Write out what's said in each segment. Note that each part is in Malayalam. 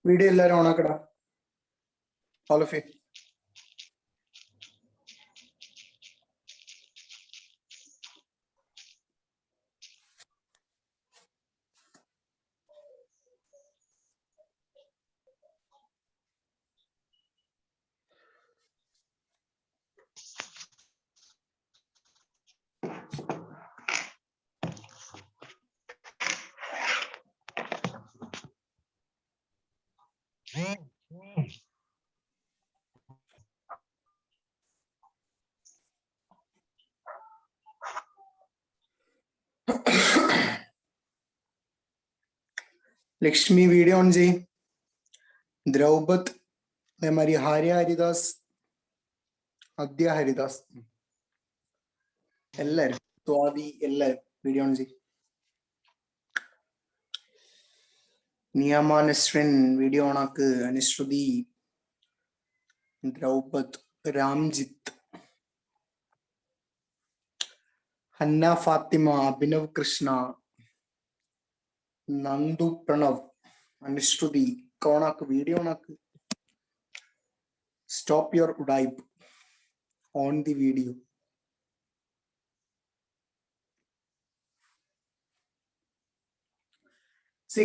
വീഡിയോ എല്ലാവരും ഓണാക്കടാ. All of you. Lakshmi video on ചെയ്. ദ്രൗപദ്, അതേമാതിരി ഹാര്യ ഹരിദാസ്, അദ്യ ഹരിദാസ്, എല്ലാരും, സ്വാതി, എല്ലാരും വീഡിയോ ഓൺ ചെയ്. നിയമ നസ്രിൻ വീഡിയോ ഓണാക്ക്. അനുശ്രുതി, ദ്രൗപദ്, രാംജിത്ത്, ഹന്ന ഫാത്തിമ, അഭിനവ് കൃഷ്ണ, നന്ദു പ്രണവ്, അനുശ്രുതി ഓണാക്ക്. വീഡിയോ ഓണാക്ക്. സ്റ്റോപ്പ് യുവർ ഉഡായിപ്പ് ഓൺ ദി വീഡിയോ.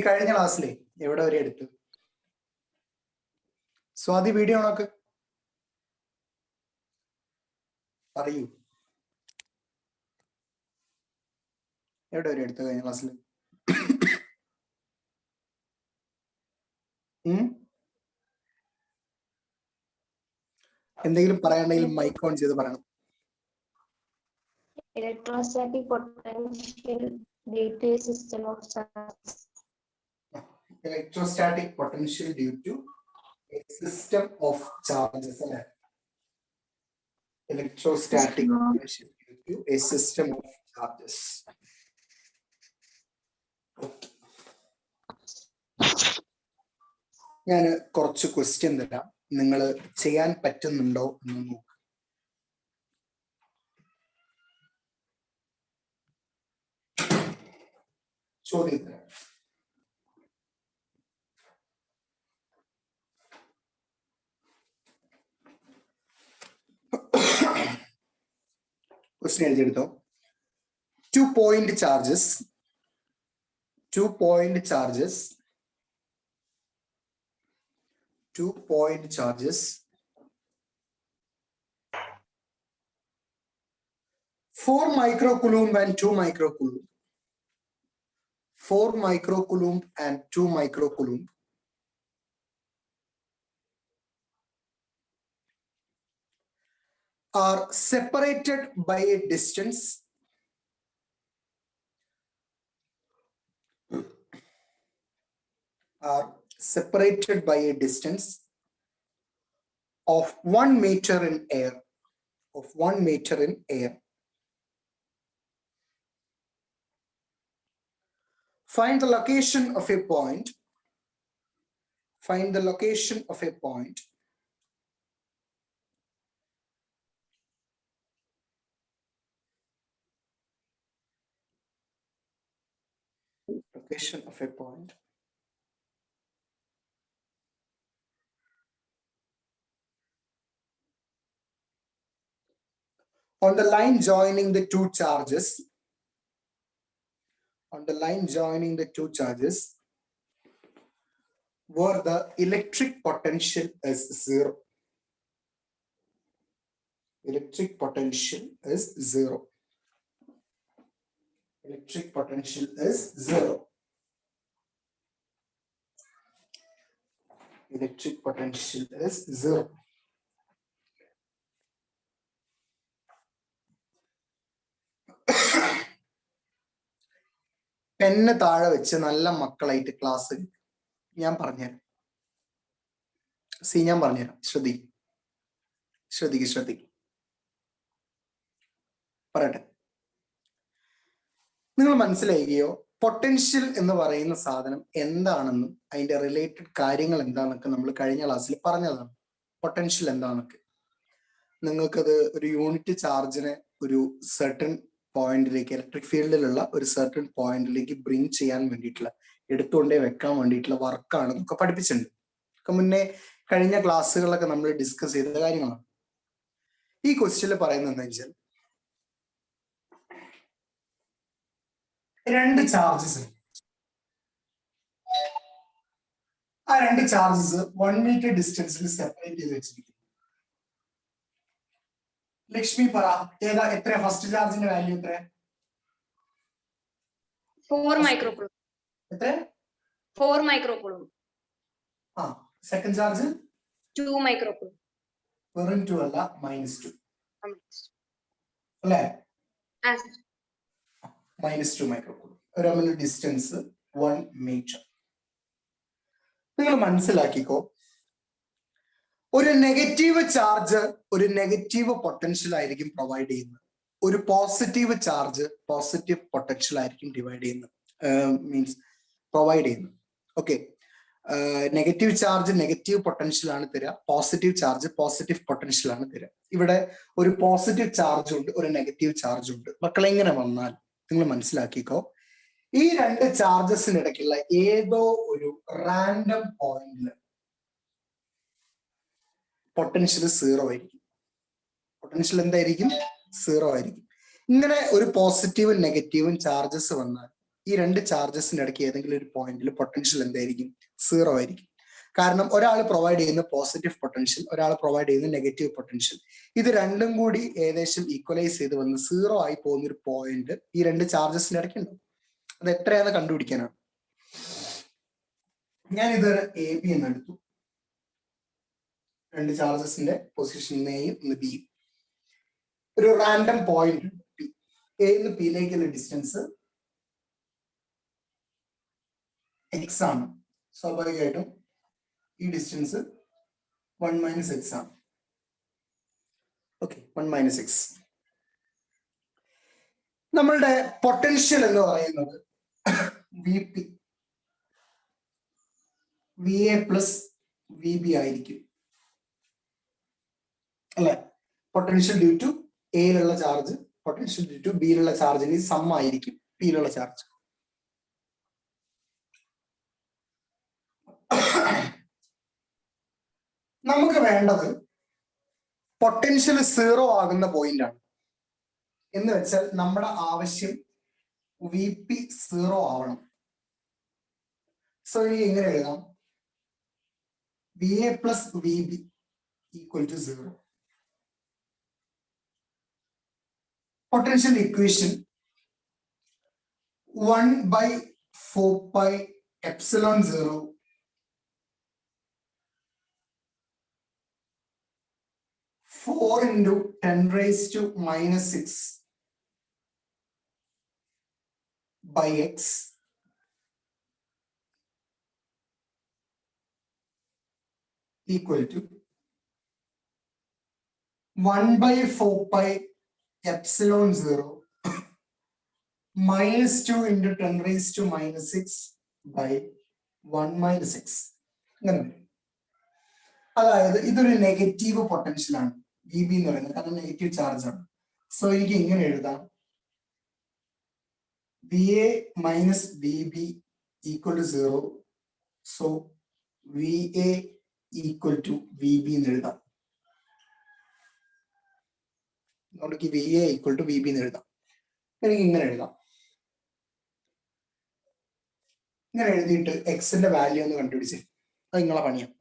കഴിഞ്ഞ ക്ലാസ്സിലെ എവിടെ വരെ എടുത്തു? സ്വാതി വീഡിയോ ഓണാക്ക്. പറയൂ, എവിടെ വരെ എടുത്തു കഴിഞ്ഞ ക്ലാസ്സിൽ? എന്തെങ്കിലും പറയണമെങ്കിൽ മൈക്ക് ഓൺ ചെയ്ത് പറയണം. Electrostatic potential due to a system of charges. Electrostatic potential due to a system of charges. Electrostatic potential due to a system of charges. Okay. ഞാൻ കുറച്ച് ക്വസ്റ്റ്യൻ തരാം, നിങ്ങൾ ചെയ്യാൻ പറ്റുന്നുണ്ടോ എന്ന് നോക്കാം. ചോദ്യം തരാം. Question എഴുതിയെടുത്തോ. 2 point charges four microcoulomb and 2 microcoulomb. 4 microcoulomb and 2 microcoulomb are separated by a distance of 1 meter in air. Find the location of a point. On the line joining the two charges, where the electric potential is 0. Electric potential is 0. Electric potential is 0. Electric potential is 0. പെണ്ണ് താഴെ വെച്ച് നല്ല മക്കളായിട്ട് ക്ലാസ് ഞാൻ പറഞ്ഞുതരാം. ഞാൻ പറഞ്ഞുതരാം. ശ്രദ്ധിക്ക്. പറയട്ടെ. നിങ്ങൾ മനസ്സിലാക്കുകയോ പൊട്ടൻഷ്യൽ എന്ന് പറയുന്ന സാധനം എന്താണെന്നും അതിന്റെ റിലേറ്റഡ് കാര്യങ്ങൾ എന്താണെന്നൊക്കെ നമ്മൾ കഴിഞ്ഞ ക്ലാസ്സിൽ പറഞ്ഞതാണ്. പൊട്ടൻഷ്യൽ എന്താണെന്നൊക്കെ നിങ്ങൾക്കത് ഒരു യൂണിറ്റ് ചാർജിനെ ഒരു സർട്ടൺ പോയിന്റിലേക്ക്, ഇലക്ട്രിക് ഫീൽഡിലുള്ള ഒരു സർട്ടൺ പോയിന്റിലേക്ക് ബ്രിങ് ചെയ്യാൻ വേണ്ടിയിട്ടുള്ള, എടുത്തുകൊണ്ടേ വെക്കാൻ വേണ്ടിയിട്ടുള്ള വർക്കാണ് നമുക്ക് പഠിപ്പിച്ചിട്ടുണ്ട്. മുന്നേ കഴിഞ്ഞ ക്ലാസ്സുകളിലൊക്കെ നമ്മൾ ഡിസ്കസ് ചെയ്ത കാര്യങ്ങളാണ്. ഈ ക്വസ്റ്റ്യനിൽ പറയുന്നത് എന്താ വെച്ചാൽ, രണ്ട് ചാർജസ്, ആ രണ്ട് ചാർജസ് 1 മീറ്റർ ഡിസ്റ്റൻസിൽ സെപ്പറേറ്റ് ചെയ്ത് വെച്ചിരിക്കുന്നു. ലക്ഷ്മി പറ, എത്ര ഫസ്റ്റ് ചാർജിന്റെ വാല്യൂ എത്ര? 4 മൈക്രോകൂളം. എത്ര? 4 മൈക്രോകൂളം. ആ, സെക്കൻഡ് ചാർജ് 2 മൈക്രോകൂളം. വെറും 2 അല്ല, -2 അല്ലേ? -2 മൈക്രോകൂളം. ഒരു ഡിസ്റ്റൻസ് 1 മീറ്റർ. നിങ്ങൾ മനസ്സിലാക്കിക്കോ, ഒരു നെഗറ്റീവ് ചാർജ് ഒരു നെഗറ്റീവ് പൊട്ടൻഷ്യൽ ആയിരിക്കും പ്രൊവൈഡ് ചെയ്യുന്നത്. ഒരു പോസിറ്റീവ് ചാർജ് പോസിറ്റീവ് പൊട്ടൻഷ്യൽ ആയിരിക്കും പ്രൊവൈഡ് ചെയ്യുന്നത്. Okay, negative charge negative potential ആണ് തരിക, പോസിറ്റീവ് ചാർജ് പോസിറ്റീവ് പൊട്ടൻഷ്യൽ ആണ് തരിക. ഇവിടെ ഒരു പോസിറ്റീവ് ചാർജ് ഉണ്ട്, ഒരു നെഗറ്റീവ് ചാർജ് ഉണ്ട്. മക്കളെ എങ്ങനെ വന്നാൽ നിങ്ങൾ മനസ്സിലാക്കിക്കോ, ഈ രണ്ട് ചാർജസിനിടയ്ക്കുള്ള ഏതോ ഒരു റാൻഡം പോയിന്റിൽ പൊട്ടൻഷ്യൽ 0 ആയിരിക്കും. പൊട്ടൻഷ്യൽ എന്തായിരിക്കും? 0 ആയിരിക്കും. ഇങ്ങനെ ഒരു പോസിറ്റീവും നെഗറ്റീവും ചാർജസ് വന്നാൽ ഈ രണ്ട് ചാർജസിന്റെ ഇടയ്ക്ക് ഏതെങ്കിലും ഒരു പോയിന്റിൽ പൊട്ടൻഷ്യൽ എന്തായിരിക്കും? 0 ആയിരിക്കും. കാരണം ഒരാൾ പ്രൊവൈഡ് ചെയ്യുന്ന പോസിറ്റീവ് പൊട്ടൻഷ്യൽ, ഒരാൾ പ്രൊവൈഡ് ചെയ്യുന്ന നെഗറ്റീവ് പൊട്ടൻഷ്യൽ, ഇത് രണ്ടും കൂടി ഏകദേശം ഈക്വലൈസ് ചെയ്ത് വന്ന് 0 ആയി പോകുന്ന ഒരു പോയിന്റ് ഈ രണ്ട് ചാർജസിന്റെ ഇടയ്ക്ക് ഉണ്ടാവും. അത് എത്രയാണെന്ന് കണ്ടുപിടിക്കാനാണ്. ഞാൻ ഇത് AB എന്ന് എടുത്തു. രണ്ട് ചാർജസിന്റെ പൊസിഷൻ എയും ഒന്ന് ബിയും. ഒരു റാൻഡം പോയിന്റ് പി, എന്ന് പിയിലേക്കുള്ള ഡിസ്റ്റൻസ് x ആണ്. സ്വാഭാവികമായിട്ടും ഈ ഡിസ്റ്റൻസ് 1 - x ആണ്. Okay, 1 - x. നമ്മളുടെ പൊട്ടൻഷ്യൽ എന്ന് പറയുന്നത് VP, VA പ്ലസ് VB ആയിരിക്കും അല്ലെ? പൊട്ടൻഷ്യൽ ഡ്യൂ ടു എയിലുള്ള ചാർജ് പൊട്ടൻഷ്യൽ ഡ്യൂ ടു ബിയിലുള്ള ചാർജിന് സം ആയിരിക്കും പിയിലുള്ള ചാർജ്. നമുക്ക് വേണ്ടത് പൊട്ടൻഷ്യൽ 0 ആകുന്ന പോയിന്റ് ആണ്. എന്ന് വെച്ചാൽ നമ്മുടെ ആവശ്യം VP 0 ആവണം. സോ ഇനി എങ്ങനെ എഴുതാം? VA plus VB equal to 0. Potential equation 1/4πε0 4 into 10⁻⁻⁶ by x equal to 1/4πε0 -2 into 10⁻⁻⁶ by 1 - x. അതായത് ഇതൊരു നെഗറ്റീവ് പൊട്ടൻഷ്യൽ ആണ് VB എന്ന് പറയുന്നത്, കാരണം നെഗറ്റീവ് ചാർജ് ആണ്. സോ എനിക്ക് ഇങ്ങനെ എഴുതാം, VA minus VB equal to 0. So VA equal to VB എന്ന് എഴുതാം. നമുക്ക് VA equal to VB എന്ന് എഴുതാം. എനിക്ക് ഇങ്ങനെ എഴുതാം. ഇങ്ങനെ എഴുതിയിട്ട് എക്സിന്റെ വാല്യൂ ഒന്ന് കണ്ടുപിടിച്ച്, അത് നിങ്ങളെ പണിയാം.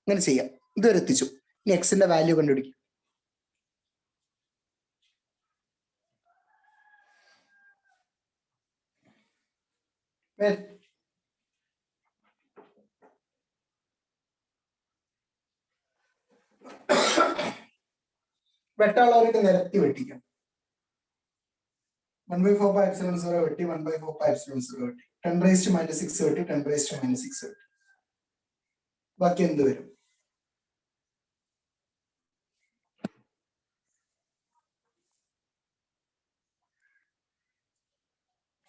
ഇങ്ങനെ ചെയ്യാം. ഇതുവരെ എത്തിച്ചു. ഇനി എക്സിന്റെ വാല്യൂ കണ്ടുപിടിക്കും. വെട്ടാളവർക്ക് നിരത്തി വെട്ടിക്കാം. 1/4 വെട്ടി 1/4 വെട്ടി 10⁻⁻6 വെട്ടി 10⁻⁻6 വെട്ടി. ബാക്കി എന്ത് വരും?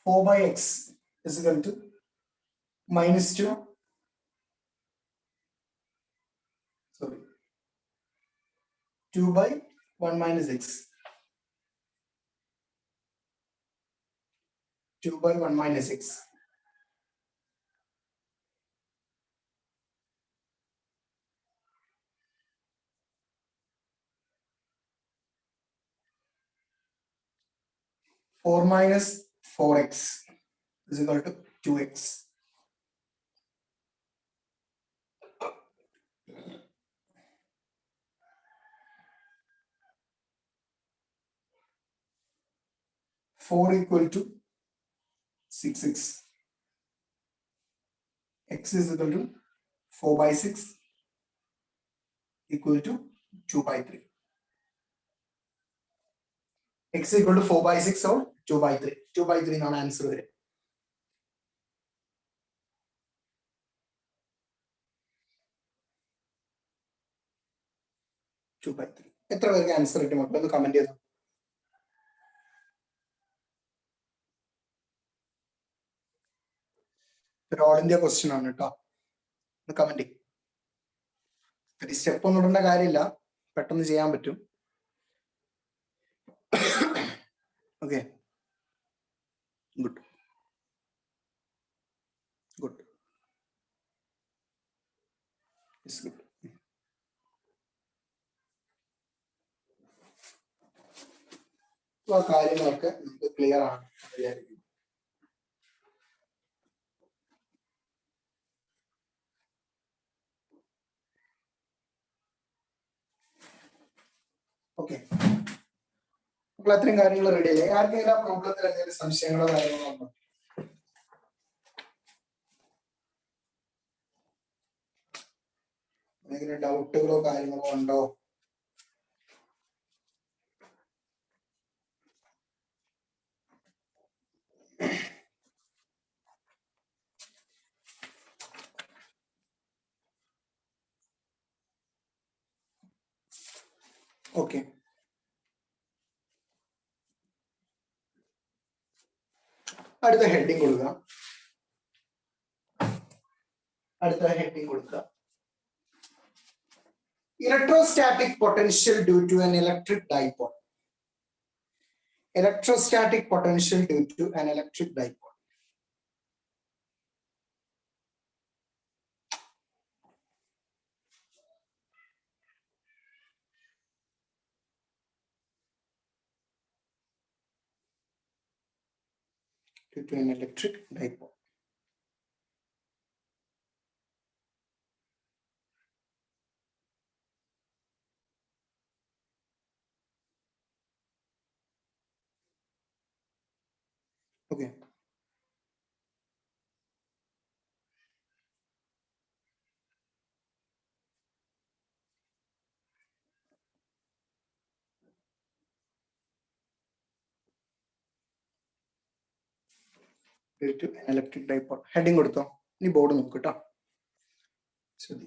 (4/x) is equal to -2. Sorry. 2/1 - x. 2/1 - x. (4 - 4x) is equal to 2x. (4 equal to 6x. X is equal to 4/6 equal to 2/3. X equal to 4/6 or 2/3. 2/3 എന്നാണ് ആൻസർ വരും. എത്ര പേർക്ക് ആൻസർ കിട്ടും മക്കളെ? ഒന്ന് കമന്റ് ചെയ്തു. ഒരു ഓൾ ഇന്ത്യ ക്വസ്റ്റ്യൻ ആണ് കേട്ടോ. കമന്റ് സ്റ്റെപ്പ് ഒന്നും ഇടേണ്ട കാര്യമില്ല, പെട്ടെന്ന് ചെയ്യാൻ പറ്റും. Okay, good good good. ആ കാര്യങ്ങളൊക്കെ നമുക്ക് ക്ലിയർ ആണ് വിചാരിക്കുന്നു. ഓക്കെ, അപ്പോൾ അത്രയും കാര്യങ്ങൾ റെഡി ആയി. ആർക്കെങ്കിലും ആ പ്രോബ്ലത്തിൽ എന്തെങ്കിലും സംശയങ്ങളോ കാര്യങ്ങളോ ഉണ്ടോ? എന്തെങ്കിലും ഡൗട്ടുകളോ കാര്യങ്ങളോ ഉണ്ടോ? ഓക്കെ, അടുത്ത ഹെഡിങ് കൊടുക്കുക. Electrostatic potential due to an electric dipole. Electrostatic potential due to an electric dipole. Due to an electric dipole. Okay. Due to an electric dipole. Heading കൊടുത്തോ. ഇനി ബോർഡ് നോക്കൂ കേട്ടോ. ശരി.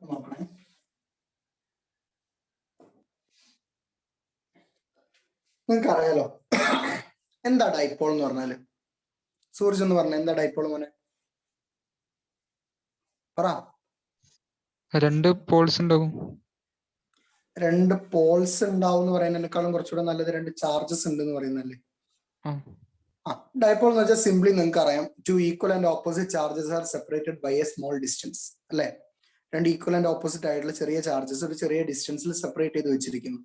നോക്കണേ. നിങ്ങൾക്ക് അറിയാലോ എന്താ ഡൈപോൾ എന്ന് പറഞ്ഞാല്? സൂരജ് എന്ന് പറഞ്ഞ എന്താ ഡൈപോൾ മോനെ? പറ. രണ്ട് പോൾസ് ഉണ്ടാവും. രണ്ട് പോൾസ് ഉണ്ടാവും എന്ന് പറയുന്നതിനേക്കാളും കുറച്ചുകൂടെ നല്ലത് രണ്ട് ചാർജസ് ഉണ്ട് എന്ന് പറയുന്നല്ലേ? ഡൈപോൾ എന്ന് വെച്ചാൽ സിംപ്ലി നിങ്ങൾക്ക് അറിയാം, two equal and opposite charges are separated by a small distance അല്ലെ? രണ്ട് ഈക്വൽ ആൻഡ് ഓപ്പോസിറ്റ് ആയിട്ടുള്ള ചെറിയ ചാർജസ് ഒരു ചെറിയ ഡിസ്റ്റൻസിൽ സെപ്പറേറ്റ് ചെയ്ത് വെച്ചിരിക്കുന്നു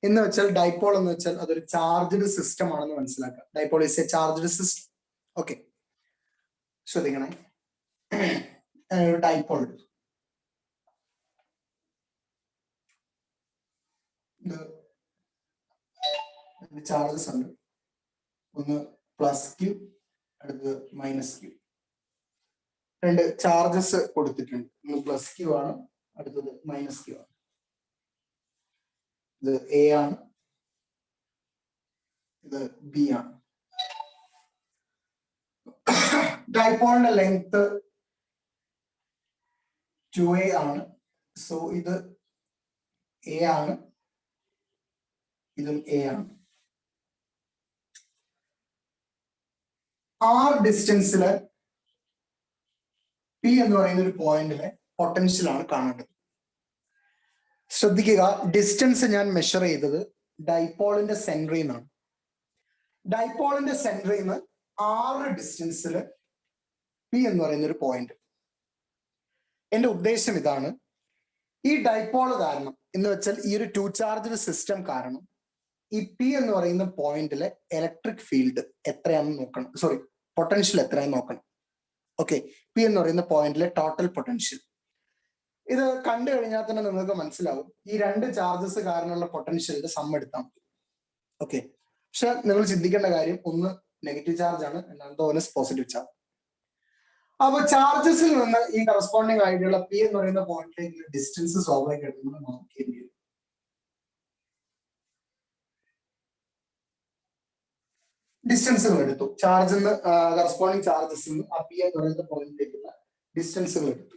എന്ന് വെച്ചാൽ ഡൈപോൾ എന്ന് വെച്ചാൽ അതൊരു ചാർജ്ഡ് സിസ്റ്റം ആണെന്ന് മനസ്സിലാക്കാം. Dipole is A charged system. Okay, ശ്രദ്ധിക്കണേ. ഡൈപോൾ ചാർജസ് ഉണ്ട്. ഒന്ന് പ്ലസ് ക്യൂ, അടുത്തത് മൈനസ് ക്യൂ. രണ്ട് ചാർജസ് കൊടുത്തിട്ടുണ്ട്. ഒന്ന് പ്ലസ് ക്യൂ ആണ്, അടുത്തത് മൈനസ് ക്യൂ ആണ്. ഇത് എ ആണ്, ഇത് ബി ആണ്. ഡൈപോളിന്റെ ലെങ്ത് 2a ആണ്. സോ ഇത് എ ആണ്, ഇതും എ ആണ്. ആർ ഡിസ്റ്റൻസില് പി എന്ന് പറയുന്ന ഒരു പോയിന്റിലെ പൊട്ടൻഷ്യൽ ആണ് കാണേണ്ടത്. ശ്രദ്ധിക്കുക, ഡിസ്റ്റൻസ് ഞാൻ മെഷർ ചെയ്തത് ഡൈപോളിന്റെ സെന്ററിൽ നിന്നാണ്. ഡൈപോളിന്റെ സെന്ററിൽ നിന്ന് 6 ഡിസ്റ്റൻസില് പി എന്ന് പറയുന്ന ഒരു പോയിന്റ്. എന്റെ ഉദ്ദേശം ഇതാണ്, ഈ ഡൈപോള് കാരണം എന്ന് വെച്ചാൽ ഈ ഒരു 2 ചാർജ് സിസ്റ്റം കാരണം ഈ പി എന്ന് പറയുന്ന പോയിന്റിലെ ഇലക്ട്രിക് ഫീൽഡ് എത്രയാണെന്ന് നോക്കണം. സോറി, പൊട്ടൻഷ്യൽ എത്രയാണെന്ന് നോക്കണം. ഓക്കെ, പി എന്ന് പറയുന്ന പോയിന്റിലെ ടോട്ടൽ പൊട്ടൻഷ്യൽ. ഇത് കണ്ടു കഴിഞ്ഞാൽ തന്നെ നിങ്ങൾക്ക് മനസ്സിലാവും ഈ 2 ചാർജസ് കാരണമുള്ള പൊട്ടൻഷ്യലിന്റെ സം എടുത്താൽ മതി. ഓക്കെ, പക്ഷെ നിങ്ങൾ ചിന്തിക്കേണ്ട കാര്യം, ഒന്ന് നെഗറ്റീവ് ചാർജ് ആണ്, രണ്ടാമത്തെ പോലെ പോസിറ്റീവ് ചാർജ്. അപ്പൊ ചാർജസിൽ നിന്ന് ഈ കറസ്പോണ്ടിങ് ആയിട്ടുള്ള പി എന്ന് പറയുന്ന പോയിന്റിലേക്ക് ഡിസ്റ്റൻസ് സ്വാഭാവികമായിട്ട് നമ്മൾ നോക്കേണ്ടി വരും. ഡിസ്റ്റൻസുകൾ എടുത്തു, ചാർജിൽ നിന്ന് കറസ്പോണ്ടിങ് ചാർജസിൽ നിന്ന് ആ പി എന്ന് പറയുന്ന പോയിന്റിലേക്കുള്ള ഡിസ്റ്റൻസുകൾ എടുത്തു.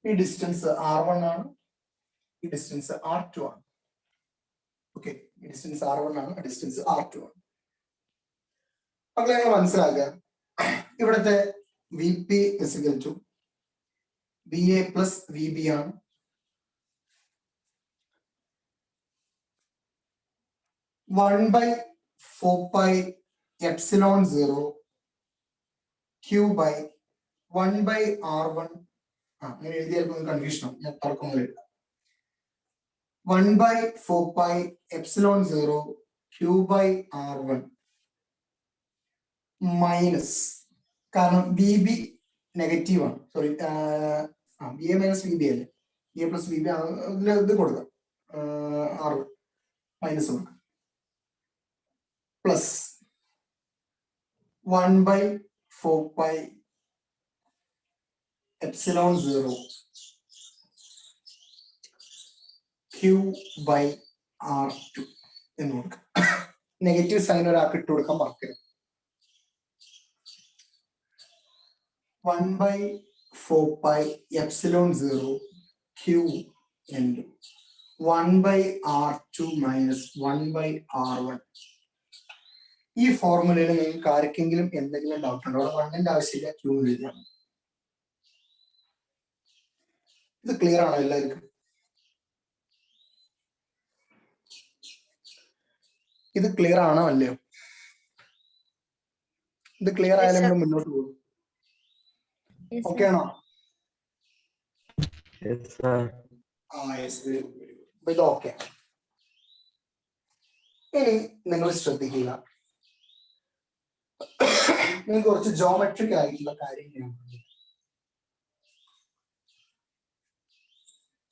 ഈ ഡിസ്റ്റൻസ് R1 ആണ്, ഈ ഡിസ്റ്റൻസ് R2 ആണ്. ഓക്കെ, ഈ ഡിസ്റ്റൻസ് R1 ആണ്, ഡിസ്റ്റൻസ് R2 ആണ്. അപ്പോൾ നിങ്ങൾ മനസ്സിലാക്കുക, ഇവിടുത്തെ V P equal to V A plus V B ആണ്. One by 4πε0 Q by 1/R1. അങ്ങനെ എഴുതിയാൽ കൺഫ്യൂഷൻ ആവും, ഞാൻ തുറക്കുമ്പോൾ എഴുതാം. 1/4πε0 Q by R1 മൈനസ്, കാരണം ബി ബി നെഗറ്റീവ് ആണ്, sorry B A minus B B അല്ലേ, B A plus B B ഇത് കൊടുക്കാം, R1 മൈനസ് കൊടുക്കാം, പ്ലസ് 1/4πε0 Q by R2 എന്ന് കൊടുക്കാം. നെഗറ്റീവ് സൈൻ ഒരാൾക്ക് ഇട്ട് കൊടുക്കാൻ മറക്കരുത്. 1/4πε0 Q into 1/R2 minus 1/R1. ഈ ഫോർമുലയിൽ നിങ്ങൾക്ക് ആർക്കെങ്കിലും എന്തെങ്കിലും ഡൗട്ട് ഉണ്ടോ? അവിടെ 1ന്റെ ആവശ്യമില്ല, Q എഴുതിയാണ്. ഇത് ക്ലിയർ ആണോ എല്ലാവർക്കും? ഇത് ക്ലിയർ ആണോ അല്ലയോ? ഇത് ക്ലിയർ ആയാലും നമ്മൾ മുന്നോട്ട് പോകും. ഓക്കെ ആണോ? ഇത് ഓക്കെ. ഇനി നിങ്ങൾ ശ്രദ്ധിക്കുക, നിങ്ങൾക്ക് കുറച്ച് ജോമെട്രിക് ആയിട്ടുള്ള കാര്യങ്ങളാണ്.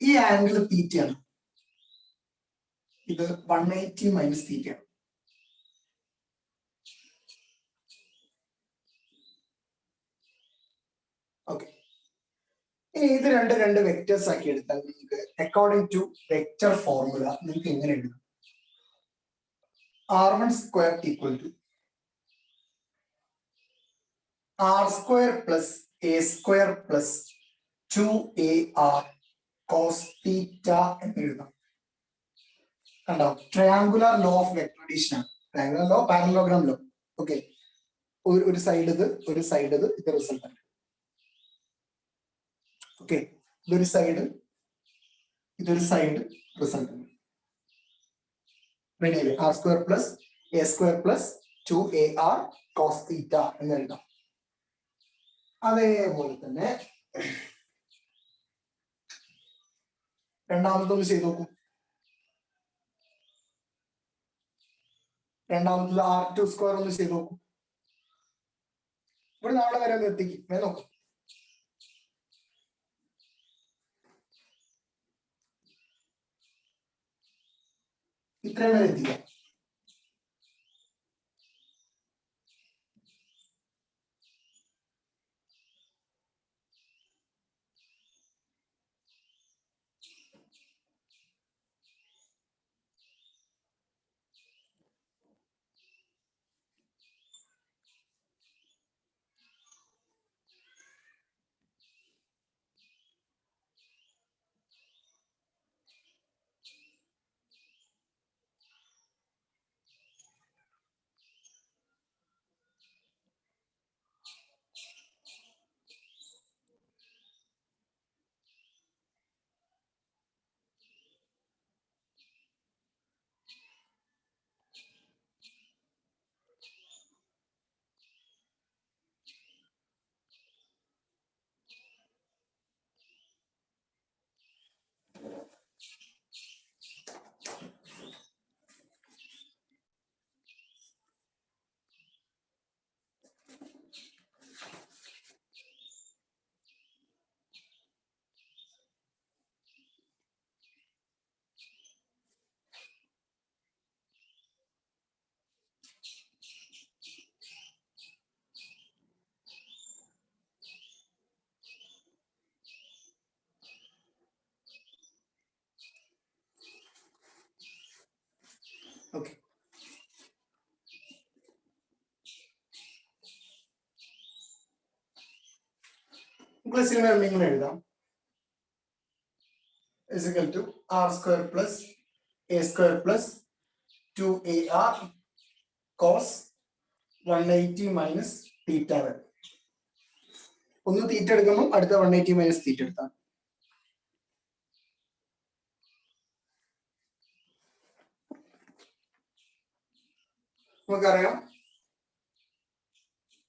ഈ ആംഗിൾ തീറ്റയാണ്, ഇത് 180 മൈനസ് തീറ്റയാണ്. ഓക്കെ, ഇനി ഇത് രണ്ട് വെക്ടേഴ്സ് ആക്കി എടുത്താൽ നിങ്ങൾക്ക് അക്കോർഡിംഗ് ടു വെക്ടർ ഫോർമുല നിങ്ങൾക്ക് എങ്ങനെ എഴുതാം? R1 square equal to R² plus A square plus 2AR cos theta എന്ന് എഴുതാം. കണ്ടോ, triangular law of vector addition ആണ്. Triangular law, parallelogram law. Okay, ഒരു സൈഡ് ഇത്, ഒരു സൈഡ് ഇത് റിസൾട്ട് ആണ്. ഓക്കെ, ഇതൊരു സൈഡ്, ഇതൊരു സൈഡ് റിസൾട്ട് ആണ്. R² plus A square plus 2AR cos theta എന്ന് എഴുതാം. അതേപോലെ തന്നെ രണ്ടാമത്തൊന്ന് ചെയ്ത് നോക്കൂ. രണ്ടാമത്തത് R2 സ്ക്വയർ ഒന്ന് ചെയ്ത് നോക്കൂ. ഇവിടെ നാളെ വരെ ഒന്ന് എത്തിക്കും, നോക്കും. ഇത്രയും വരെ എത്തിക്കാം. ഇംഗ്ലീഷിൽ ഇങ്ങനെ എഴുതാം is equal to r square plus a square plus 2ar cos 180 minus theta. ഒന്ന് തീറ്റ എടുക്കുമ്പോൾ അടുത്ത 180 മൈനസ് തീറ്റ എടുത്താൽ നമുക്കറിയാം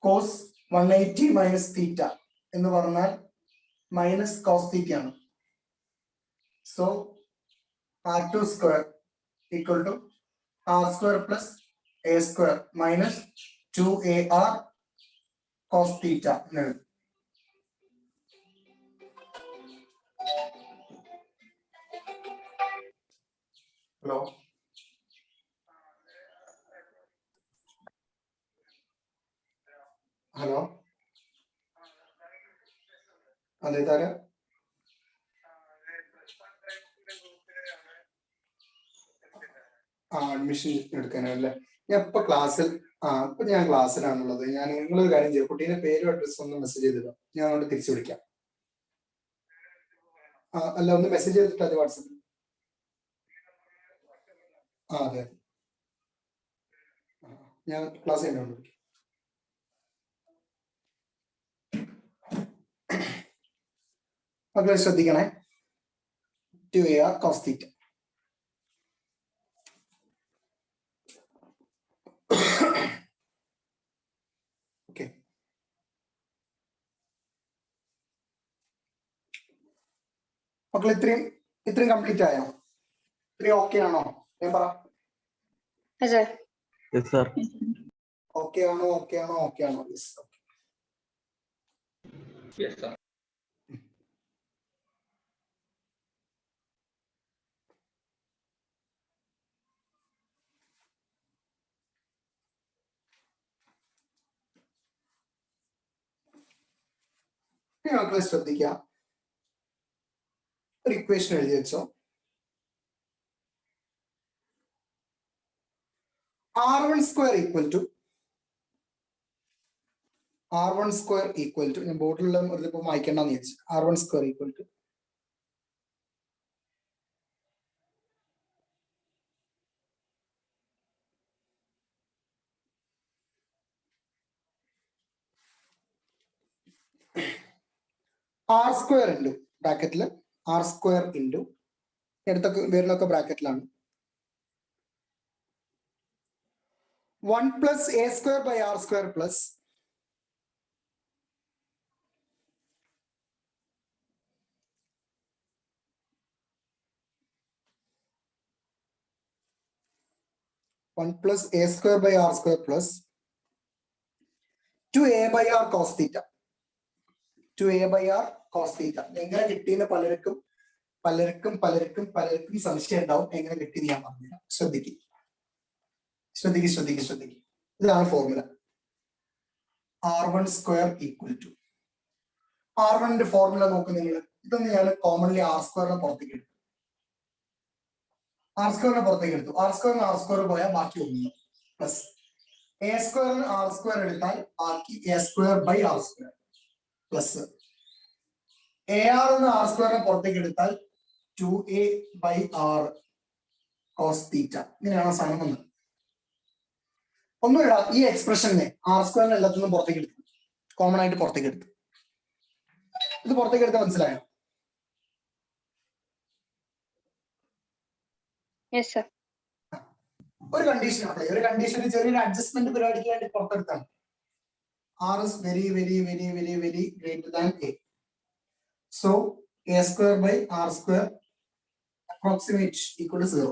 കോസ് 180 മൈനസ് തീറ്റ എന്ന് പറഞ്ഞാൽ മൈനസ് കോസ് തീറ്റ ആണ്. So r2 square equal to r square plus a square minus 2ar cos theta എന്ന് എഴുതും. ഹലോ ഹലോ അതെ താര അഡ്മിഷൻ എടുക്കാനല്ലേ ഞാൻ ഇപ്പൊ ക്ലാസ്സിൽ ഇപ്പൊ ഞാൻ ക്ലാസ്സിലാണുള്ളത്. ഞാൻ നിങ്ങളൊരു കാര്യം ചെയ്യും, കുട്ടീന്റെ പേരും അഡ്രസ്സും ഒന്ന് മെസ്സേജ് ചെയ്തിട്ടോ, ഞാൻ അങ്ങോട്ട് തിരിച്ചു വിളിക്കാം. അല്ല ഒന്ന് മെസ്സേജ് ചെയ്തിട്ട് അത് വാട്സപ്പിൽ. അതെ ഞാൻ ക്ലാസ് ചെയ്യുന്നുണ്ട്. മക്കളെ ശ്രദ്ധിക്കണേ. 2ar cos theta. ഓക്കെ, മക്കൾ ഇത്രയും കംപ്ലീറ്റ് ആയോ? ഇത്രയും ഓക്കെ ആണോ? ഞാൻ പറ. ഓക്കെ ആണോ? ഓക്കെ ആണോ? ഓക്കെ ആണോ? യെസ്. മക്കളെ ശ്രദ്ധിക്കുക, ഒരു ഇക്വേഷൻ എഴുതി വെച്ചോ. r1 സ്ക്വയർ ഈക്വൽ ടു ഞാൻ ബോർഡിലുള്ള ഇതിപ്പോ വായിക്കണ്ടെന്ന് വിചാരിച്ചു. r1 square equal to r square into ബ്രാക്കറ്റില് r സ്ക്വയർ ഇൻറ്റു എടുത്തൊക്കെ വരുന്നൊക്കെ ബ്രാക്കറ്റിലാണ് 1 plus a square by r square plus 1 plus a square by r square plus 2a by r cos theta. 2a by r cos theta. എങ്ങനെ കിട്ടിയെന്ന് പലർക്കും സംശയം ഉണ്ടാവും. എങ്ങനെ കിട്ടിയെന്ന് ഞാൻ പറഞ്ഞുതരാം. ശ്രദ്ധിക്കും. ഇതാണ് formula. r1 square equal to r1ന്റെ ഫോർമുല നോക്ക് നിങ്ങൾ. ഇതൊന്ന് ഞാൻ കോമൺലി r സ്ക്വയറിനെ പുറത്തേക്ക് എടുത്തു. r സ്ക്വയറിനെ പോയാൽ ബാക്കി ഒന്നും പ്ലസ് a സ്ക്വയറിന് r സ്ക്വയർ എടുത്താൽ ബാക്കി a square by r square plus ar എന്ന് r സ്ക്വയറിനെ പുറത്തേക്ക് എടുത്താൽ 2a by r cos theta. ഇങ്ങനെയാണ് സാധനം വന്നത്. ഒന്നുമില്ല, ഈ എക്സ്പ്രഷനെ r സ്ക്വയറിനെ എല്ലാത്തിനും പുറത്തേക്ക് എടുത്തു, കോമൺ ആയിട്ട് പുറത്തേക്ക് എടുത്തു. ഇത് പുറത്തേക്ക് എടുത്താൽ മനസ്സിലായോ? ഒരു കണ്ടീഷൻ അപ്ലൈ, ഒരു കണ്ടീഷനിൽ ചെറിയൊരു അഡ്ജസ്റ്റ്മെന്റ് പരിപാടിക്ക് വേണ്ടി പുറത്തെടുത്താണ്. r is very greater than a. So a square by r square approximate equal to 0.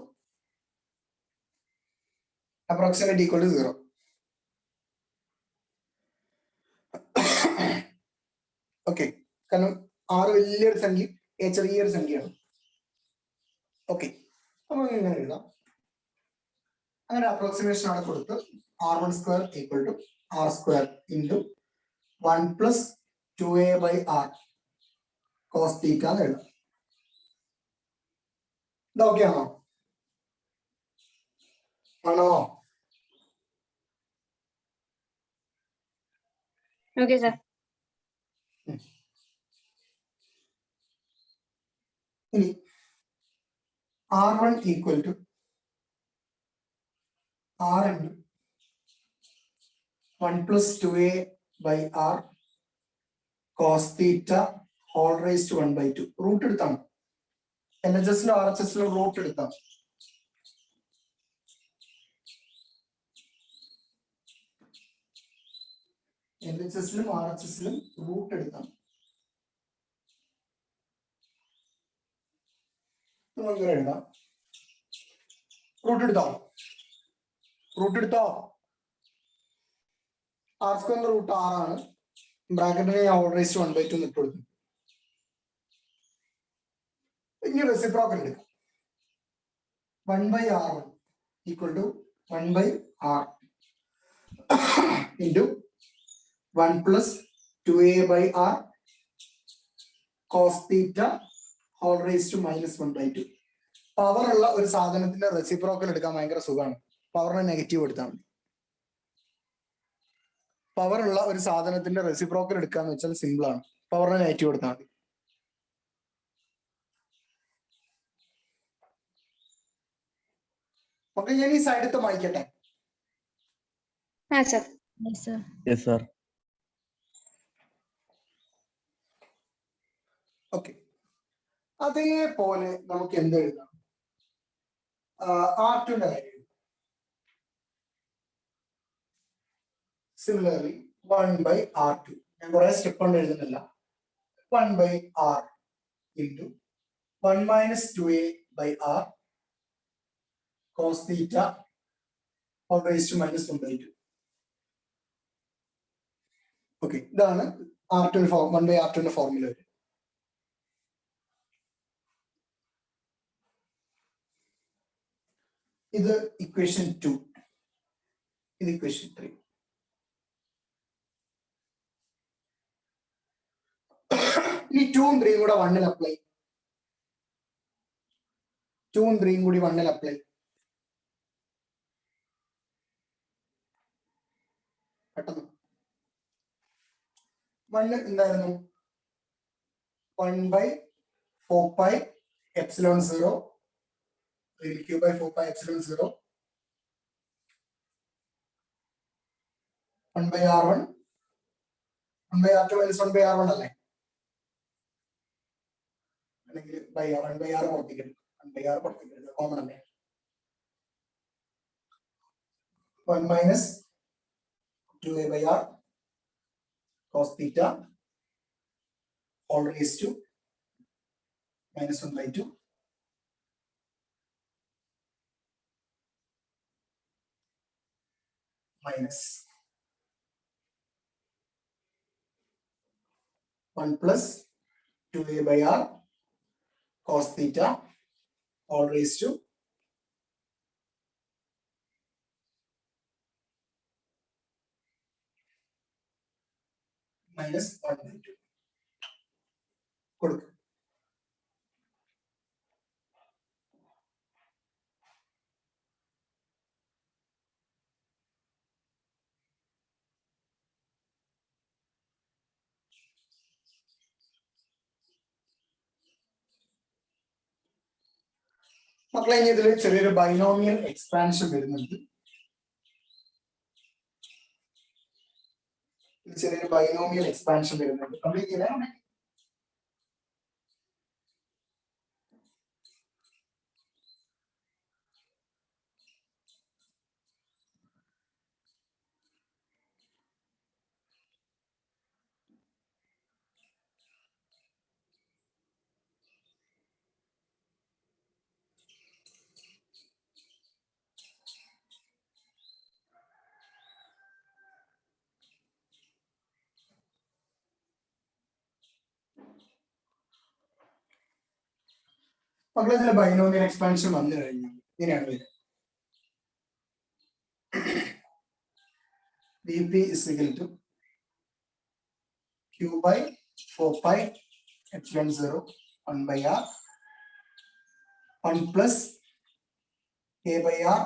Okay, കാരണം r വലിയൊരു സംഖ്യ, a ചെറിയൊരു സംഖ്യയാണ്. ഓക്കെ, അപ്പൊ ഇങ്ങനെ എഴുതാം. അങ്ങനെ അപ്രോക്സിമേഷൻ ആണ് കൊടുത്ത് r1 square equal to r square into 1 plus 2a by r cos theta എന്ന് എഴുതാം. ഇതൊക്കെ ആണോ? Okay, sir. ഇനി R1 equal to R into 1 plus 2a by R cos theta whole raised to 1 by 2. Root എടുത്താണ് LHS-ലും RHS-ലും റൂട്ട് എടുത്താണ്. LHS-ലും RHS-ലും റൂട്ട് എടുത്താണ്. നമുക്ക് എഴുതാം. റൂട്ട് എടുത്തോ? റൂട്ട് എടുത്തോ? ആർ സ്ക്വയറിന്റെ റൂട്ട് 6 ആണ്. ബ്രാക്കറ്റിനെ ഹോൾ റേസ്ഡ് 1 by 2 ഇട്ട് കൊടുക്കും. ഇനി റെസിപ്രോക്കൽ എടുക്കാം. 1 by R1 equal to 1 by R into 1 plus 2a by R cos theta whole raised to minus 1 by 2. Power ഉള്ള ഒരു സാധനത്തിന്റെ റെസിപ്രോക്കൽ എടുക്കാൻ ഭയങ്കര സുഖമാണ്. പവറിനെ നെഗറ്റീവ് എടുത്താൽ മതി. പവർ ഉള്ള ഒരു സാധനത്തിന്റെ റെസിപ്രോക്കൽ എടുക്കാന്ന് വെച്ചാൽ സിമ്പിൾ ആണ്. പവറിനെ നെഗറ്റീവ് എടുത്താൽ മതി. ഓക്കെ, ഞാൻ ഈ സൈഡത്തെ വായിക്കട്ടെ. ഓക്കെ, അതേപോലെ നമുക്ക് എന്ത് എഴുതാം? R2ന്റെ കാര്യം. Similarly 1 by R2. ഞാൻ കുറെ സ്റ്റെപ്പ് കൊണ്ട് എഴുതുന്നില്ല. 1 by R into 1 minus 2a by R cos theta whole raised to minus 1 by 2. Okay, ഇതാണ് R2 1 by R2ന്റെ ഫോർമുല. ഇത് ഇക്വേഷൻ 2, ഇത് ഇക്വേഷൻ 3. ഇനി 2ഉം 3ഉം കൂടെ 1ൽ അപ്ലൈ. 2ഉം 3ഉം കൂടി 1ൽ അപ്ലൈ. പെട്ടെന്ന് 1 എന്തായിരുന്നു? 1 by 4 pi epsilon 0 q by 4 pi epsilon 0 1 by R1 1 by R2 minus 1 by R1 അല്ലേ? അല്ലെങ്കിൽ by 1 by R പുറത്തേക്ക് 1 by R പുറത്തേക്ക് കോമൺ അല്ലേ? 1 minus 2a by R cos theta whole raised to minus 1 by 2 minus 1 plus 2a by R cos theta all raised to minus 1 by 2. കൊടുക്കും. മക്കളെ, ഇനി ഇതിൽ ചെറിയൊരു ബൈനോമിയൽ എക്സ്പാൻഷൻ വരുന്നുണ്ട്. ചെറിയൊരു ബൈനോമിയൽ എക്സ്പാൻഷൻ വരുന്നുണ്ട്. കംപ്ലീറ്റ് ചെയ്യണേ. മക്കളെ, ഇതിലെ ബൈനോമിയൽ എക്സ്പാൻഷൻ വന്നു കഴിഞ്ഞാൽ ഇങ്ങനെയാണ് വരിക. Vp is equal to q by 4 pi epsilon 0 1 by R 1 plus a by R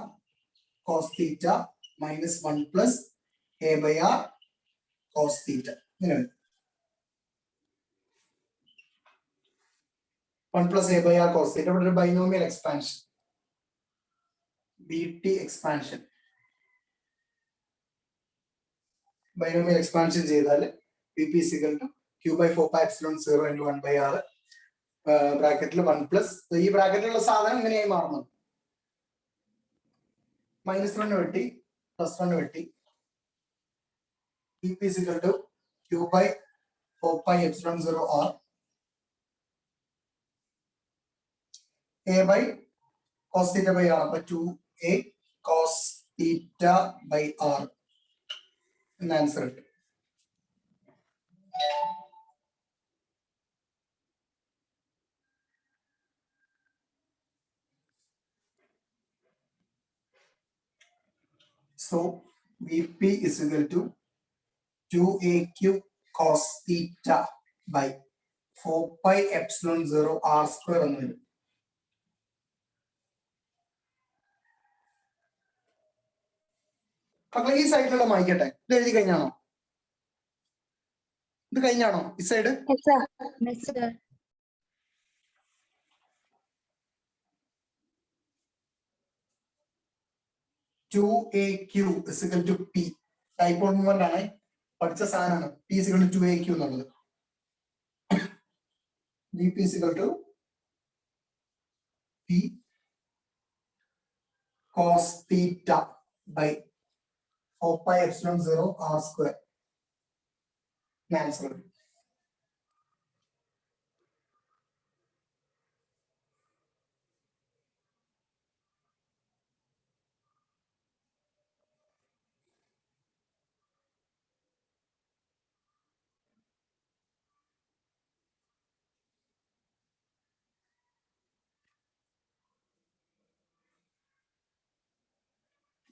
cos theta minus 1 plus a by R cos theta. ഇങ്ങനെ വരും. 1 plus a by r cos theta. ഇവിടെ ഒരു binomial expansion BT expansion binomial expansion ചെയ്താൽ BP is equal to q by 4 pi epsilon 0 into 1 by r ബ്രാക്കറ്റിൽ 1 പ്ലസ് ഈ ബ്രാക്കറ്റിലുള്ള സാധനം ഇങ്ങനെയായി മാറുന്നു. -1 വെട്ടി +1 വെട്ടി BP is equal to q by 4 pi epsilon 0 r a by cos theta by r, അപ്പൊ 2a cos theta by r എന്ന ആൻസർ കിട്ടും. So VP is equal to 2aq cos theta by 4 pi epsilon 0 r square എന്ന് വരും. മക്കളെ ഈ സൈഡിലുള്ള മായ്ക്കട്ടെ. ഇത് എഴുതി കഴിഞ്ഞാണോ? ഇത് കഴിഞ്ഞാണോ ഈ side? Yes, sir. 2aq is equal to p. Type movement ആണ്, പഠിച്ച സാധനമാണ്. p is equal to 2aq എന്നുള്ളത്. VP is equal to p cos theta by 4 pi epsilon 0 r square. Answer.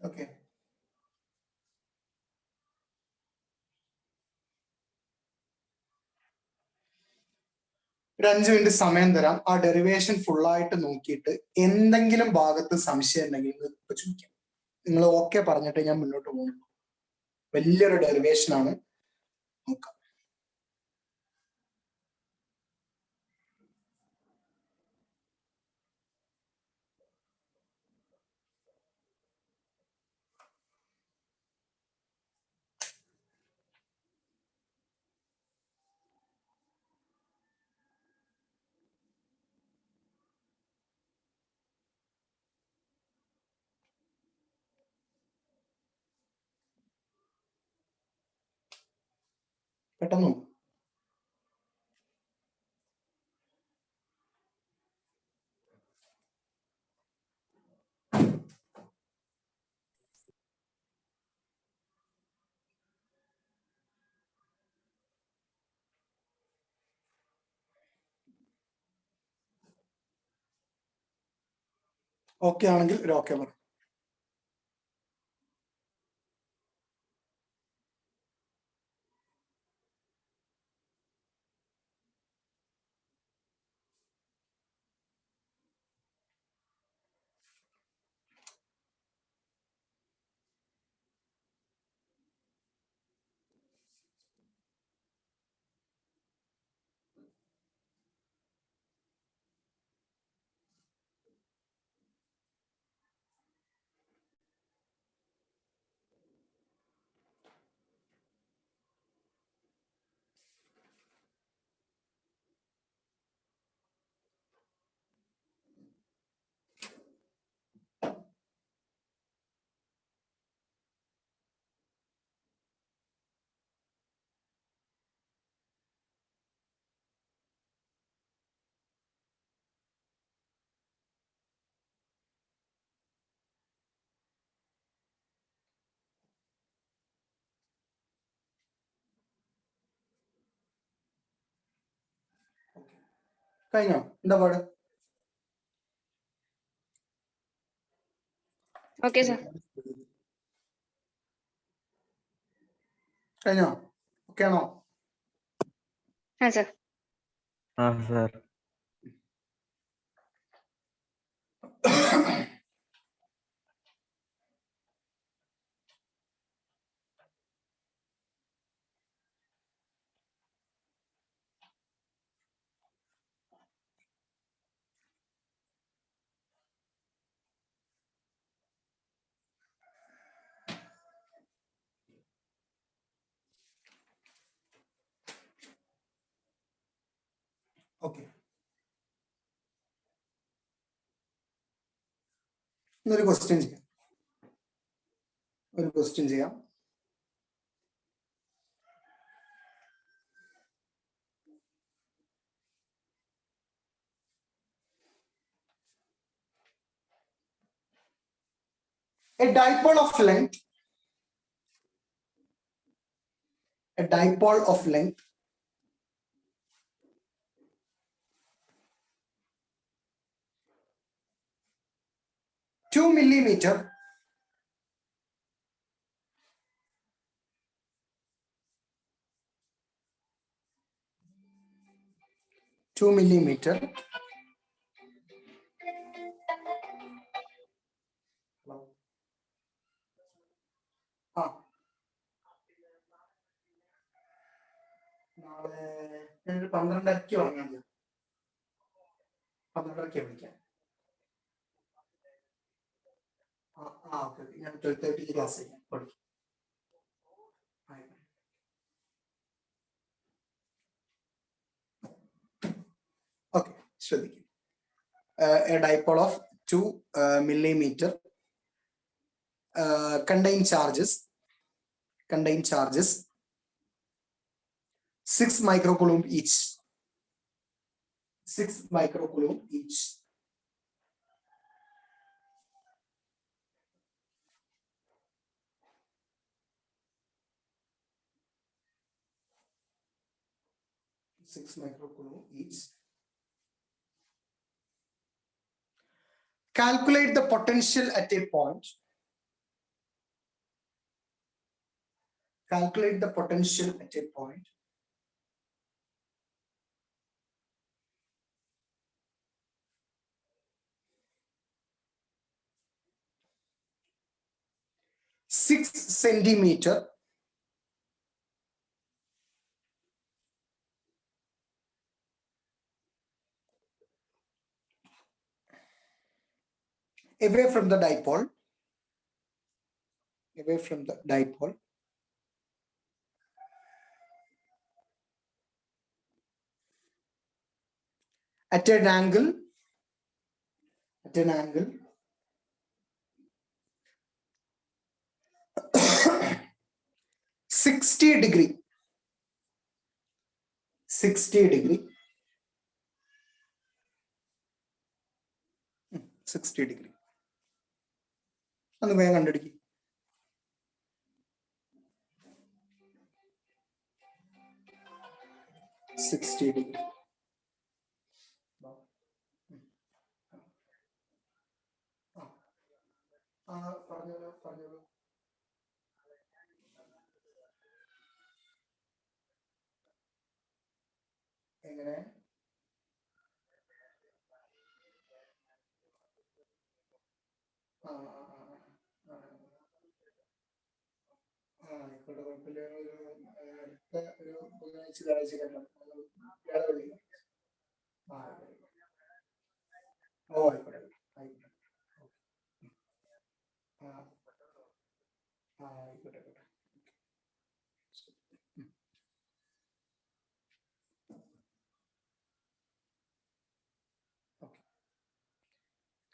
Okay, ഒരു 5 മിനിറ്റ് സമയം തരാം. ആ ഡെറിവേഷൻ ഫുൾ ആയിട്ട് നോക്കിയിട്ട് എന്തെങ്കിലും ഭാഗത്ത് സംശയം ഉണ്ടെങ്കിൽ ഇപ്പൊ ചോദിക്കാം. നിങ്ങൾ ഓക്കെ പറഞ്ഞിട്ട് ഞാൻ മുന്നോട്ട് പോകും. വലിയൊരു ഡെറിവേഷൻ ആണ്, നോക്കാം. പെട്ടെന്ന് ഓക്കെ ആണെങ്കിൽ ഒരു ഓക്കെ പറ. കഴിഞ്ഞോ? എന്താ പാട്? Okay, sir. കഴിഞ്ഞോ? ഓക്കെ ആണോ? Yes, sir. sir. ഓക്കെ, ഒരു ക്വസ്റ്റ്യൻ ചെയ്യാം. A dipole of length 2 millimeter നാളെ ഞാനൊരു 12:30 പറഞ്ഞാൽ 12:30 വിളിക്കാം. ഓക്കെ, ഞാൻ 12:30 ക്ലാസ് ചെയ്യാം. ഓക്കെ, ശ്രദ്ധിക്കും. A dipole of 2 millimeter contain charges 6 microcoulomb each. 6 microcoulomb each. Calculate the potential at a point. Calculate the potential at a point. Six centimeter away from the dipole. At an angle 60 degree. 60 degree. ഒന്ന് വേഗം കണ്ടെടുക്കും. 60 degree. പറഞ്ഞോളൂ. എങ്ങനെ? ആയിക്കോട്ടെ, കുഴപ്പമില്ല. ഒരു ബുധനാഴ്ച വ്യാഴാഴ്ച കണ്ടോ? ഓ ആയിക്കോട്ടെ. ആയിക്കോട്ടെ.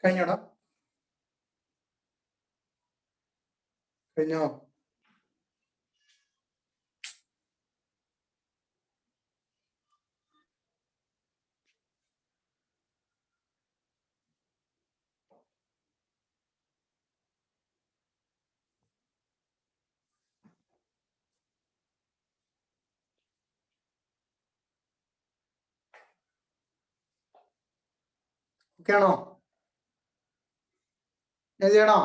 കഴിഞ്ഞോടാ? കഴിഞ്ഞോ? ഓക്കെ ആണോ? ഞാൻ ചെയ്യണോ?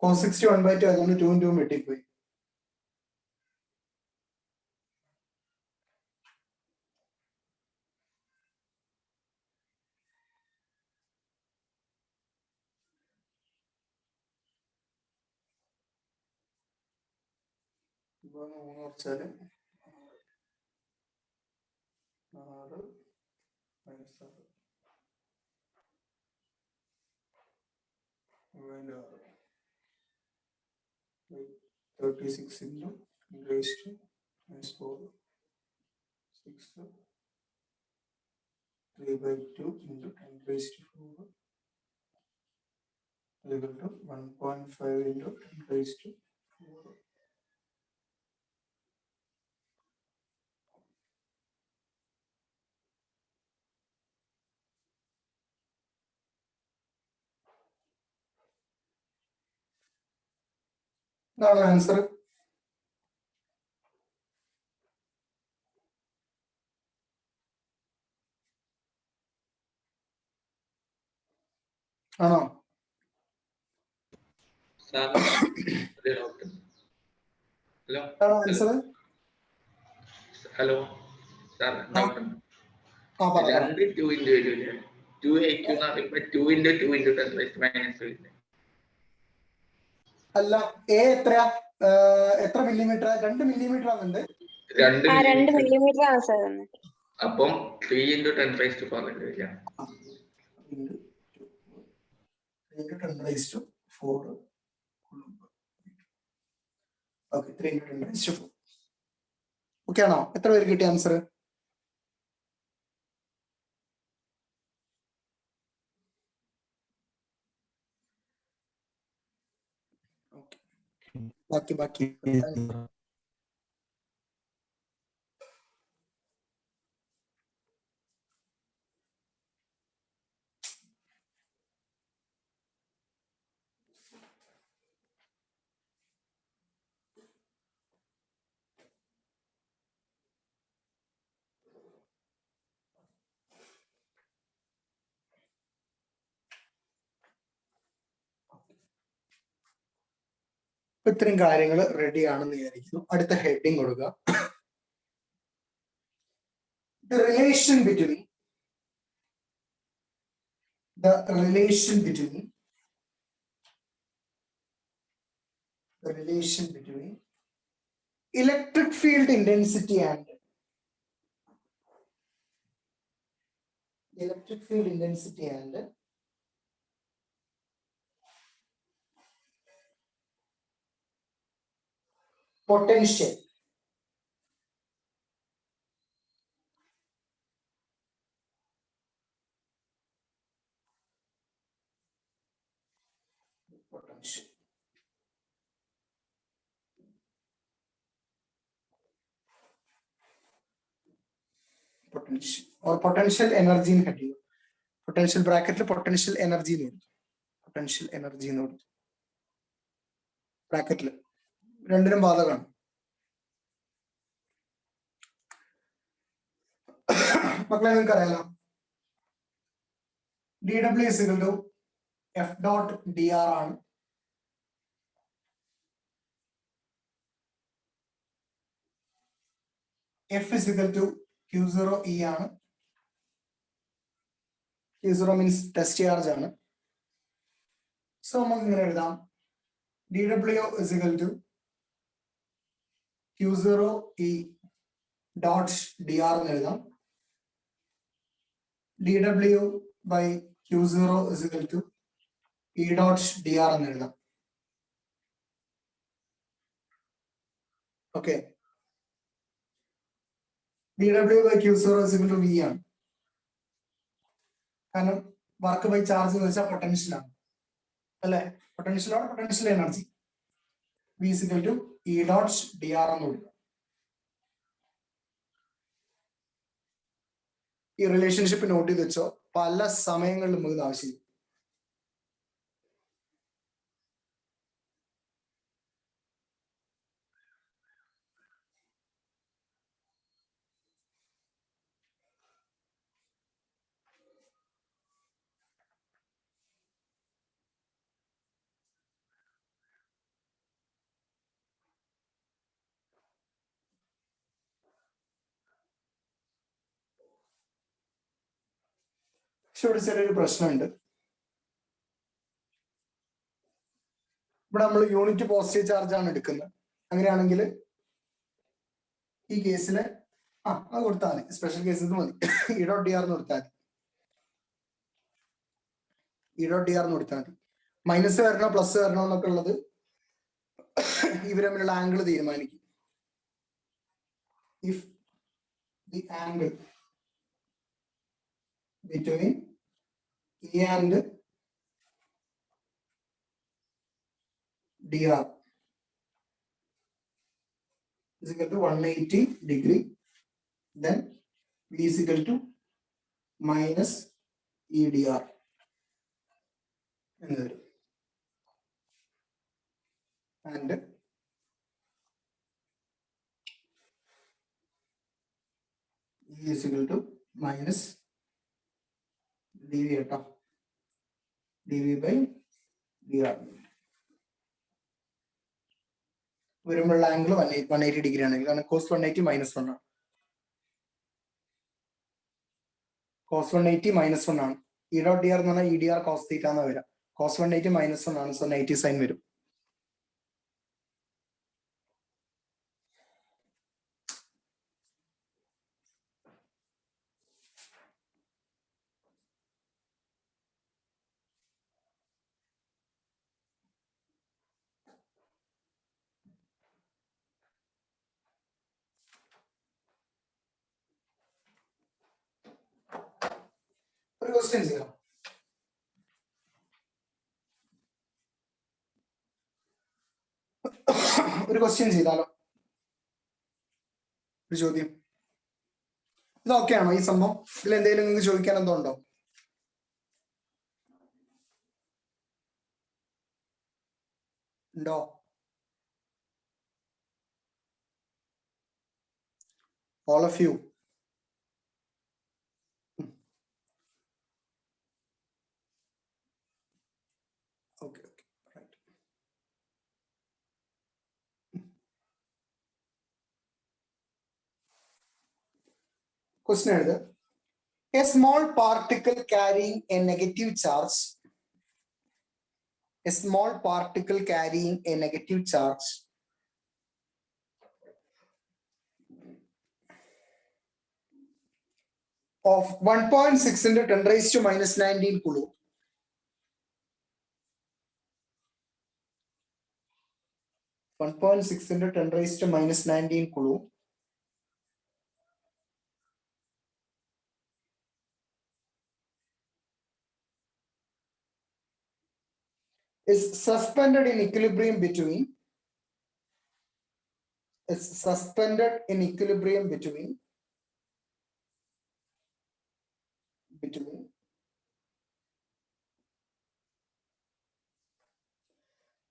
cos 60 1/2 അതുകൊണ്ട് 2 2 വെട്ടിപ്പോയി. ഇപ്പൊ 3 കുറച്ചാല് 6 minus 6 36 into 10 raised to minus 4 6 3/2 into 10 raised to 4 equal to 1.5 into 10 raised to 4. ഇതാണ് ആൻസർ. ആണോ? ആൻസർ ഹലോ സാർ ആ പറ. രണ്ട് 2 ഇൻറ്റു വരില്ലേ 2AQ എന്ന് പറയുമ്പോ 2 ഇൻറ്റു 2 ഇൻറ്റു 10 റൈസ് മൈനസ് അല്ല എ എത്രയാ? എത്ര മില്ലിമീറ്റർ? 2 മില്ലിമീറ്റർ ആണെന്നുണ്ട്. 2 മില്ലിമീറ്റർ ആണ് സാർ. അപ്പം 3 ഇൻറ്റു 10 റൈസ് ടു 4 വരില്ല. 10 raised to 4. Okay 3 into 10 raised to 4. Okay ആണോ? എത്ര പേര് കിട്ടിയ ആൻസർ? ബാക്കി ഇത്രയും കാര്യങ്ങൾ റെഡി ആണെന്ന് വിചാരിക്കുന്നു. അടുത്ത ഹെഡിങ് കൊടുക്കുക. The relation between electric field intensity and potential. Potential or potential energy in heading. Potential bracket potential energy ബ്രാക്കറ്റിൽ രണ്ടിനും ബാധകമാണ്. മക്കളെ നിങ്ങൾക്ക് അറിയാലോ DW is equal to F dot dr ആണ്. F is equal to Q0 E ആണ്. Q0 means test charge ആണ്. So നമുക്ക് ഇങ്ങനെ എഴുതാം DW is equal to Q0 E dot dr എന്ന് എഴുതാം. DW by Q0 is equal to E dot dr എന്ന് എഴുതാം. Okay, DW by Q0 is equal to V ആണ്. കാരണം വർക്ക് ബൈ ചാർജ് എന്ന് വെച്ചാൽ പൊട്ടൻഷ്യൽ ആണ് അല്ലെ, പൊട്ടൻഷ്യൽ ആണ് potential energy. V is equal to E dot dr എന്ന് കൊടുക്കുക. ഈ റിലേഷൻഷിപ്പ് നോട്ട് ചെയ്ത് വെച്ചോ, പല സമയങ്ങളിലും നമുക്ക് ഇത് ആവശ്യം. പക്ഷെ ഇവിടെ ചെറിയൊരു പ്രശ്നമുണ്ട്. ഇവിടെ നമ്മൾ യൂണിറ്റ് പോസിറ്റീവ് ചാർജ് ആണ് എടുക്കുന്നത്. അങ്ങനെയാണെങ്കിൽ ഈ കേസിന് അത് കൊടുത്താൽ മതി, സ്പെഷ്യൽ കേസിന് മതി. ഇ.ഡി.ആർ എന്ന് കൊടുത്താൽ മതി. ഇ.ഡി.ആർ എന്ന് കൊടുത്താൽ മതി. മൈനസ് വരണോ പ്ലസ് വരണോ എന്നൊക്കെ ഉള്ളത് ഇവർ തമ്മിലുള്ള ആംഗിൾ തീരുമാനിക്കും. If the angle between E and dr is equal to 180 degree, then v is equal to minus EDR എന്ന് വരും. And E is equal to minus dv കേട്ടോ, dv by dr. വരുമ്പോഴുള്ള ആംഗിൾ 180 ഡിഗ്രി ആണെങ്കിൽ കാരണം cos 180 minus 1 ആണ്. cos 180 minus 1 ആണ്. E.dr എന്ന് പറഞ്ഞാൽ EDR cos theta എന്ന് വരാം. cos 180 minus 1 ആണ്, സോ 90 സൈൻ വരും. ഒരു ക്വസ്റ്റ്യൻ ചെയ്യാം. ഒരു ക്വസ്റ്റ്യൻ ചെയ്താലോ? ഒരു ചോദ്യം. ഇതൊക്കെയാണോ ഈ സംഭവം? ഇതിൽ എന്തെങ്കിലും നിങ്ങൾക്ക് ചോദിക്കാൻ എന്തോ ഉണ്ടോ? ഉണ്ടോ? All of you. Okay, right. Question is, a small particle carrying a negative charge, a small particle carrying a negative charge of 1.6 into 10 raised to minus 19 coulomb into 10 raised to minus 19 coulomb is suspended in equilibrium between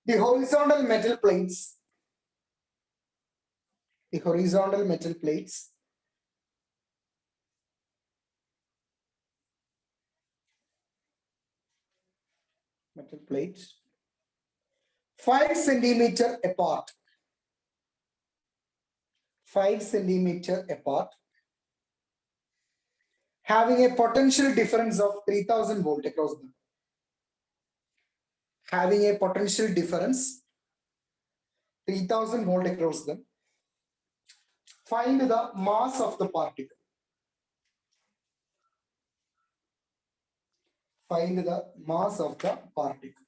the horizontal metal plates metal plates 5 centimeter apart, 5 centimeter apart, having a potential difference of 3000 volt across them. Having a potential difference 3000 volt across them. Find the mass of the particle. Find the mass of the particle.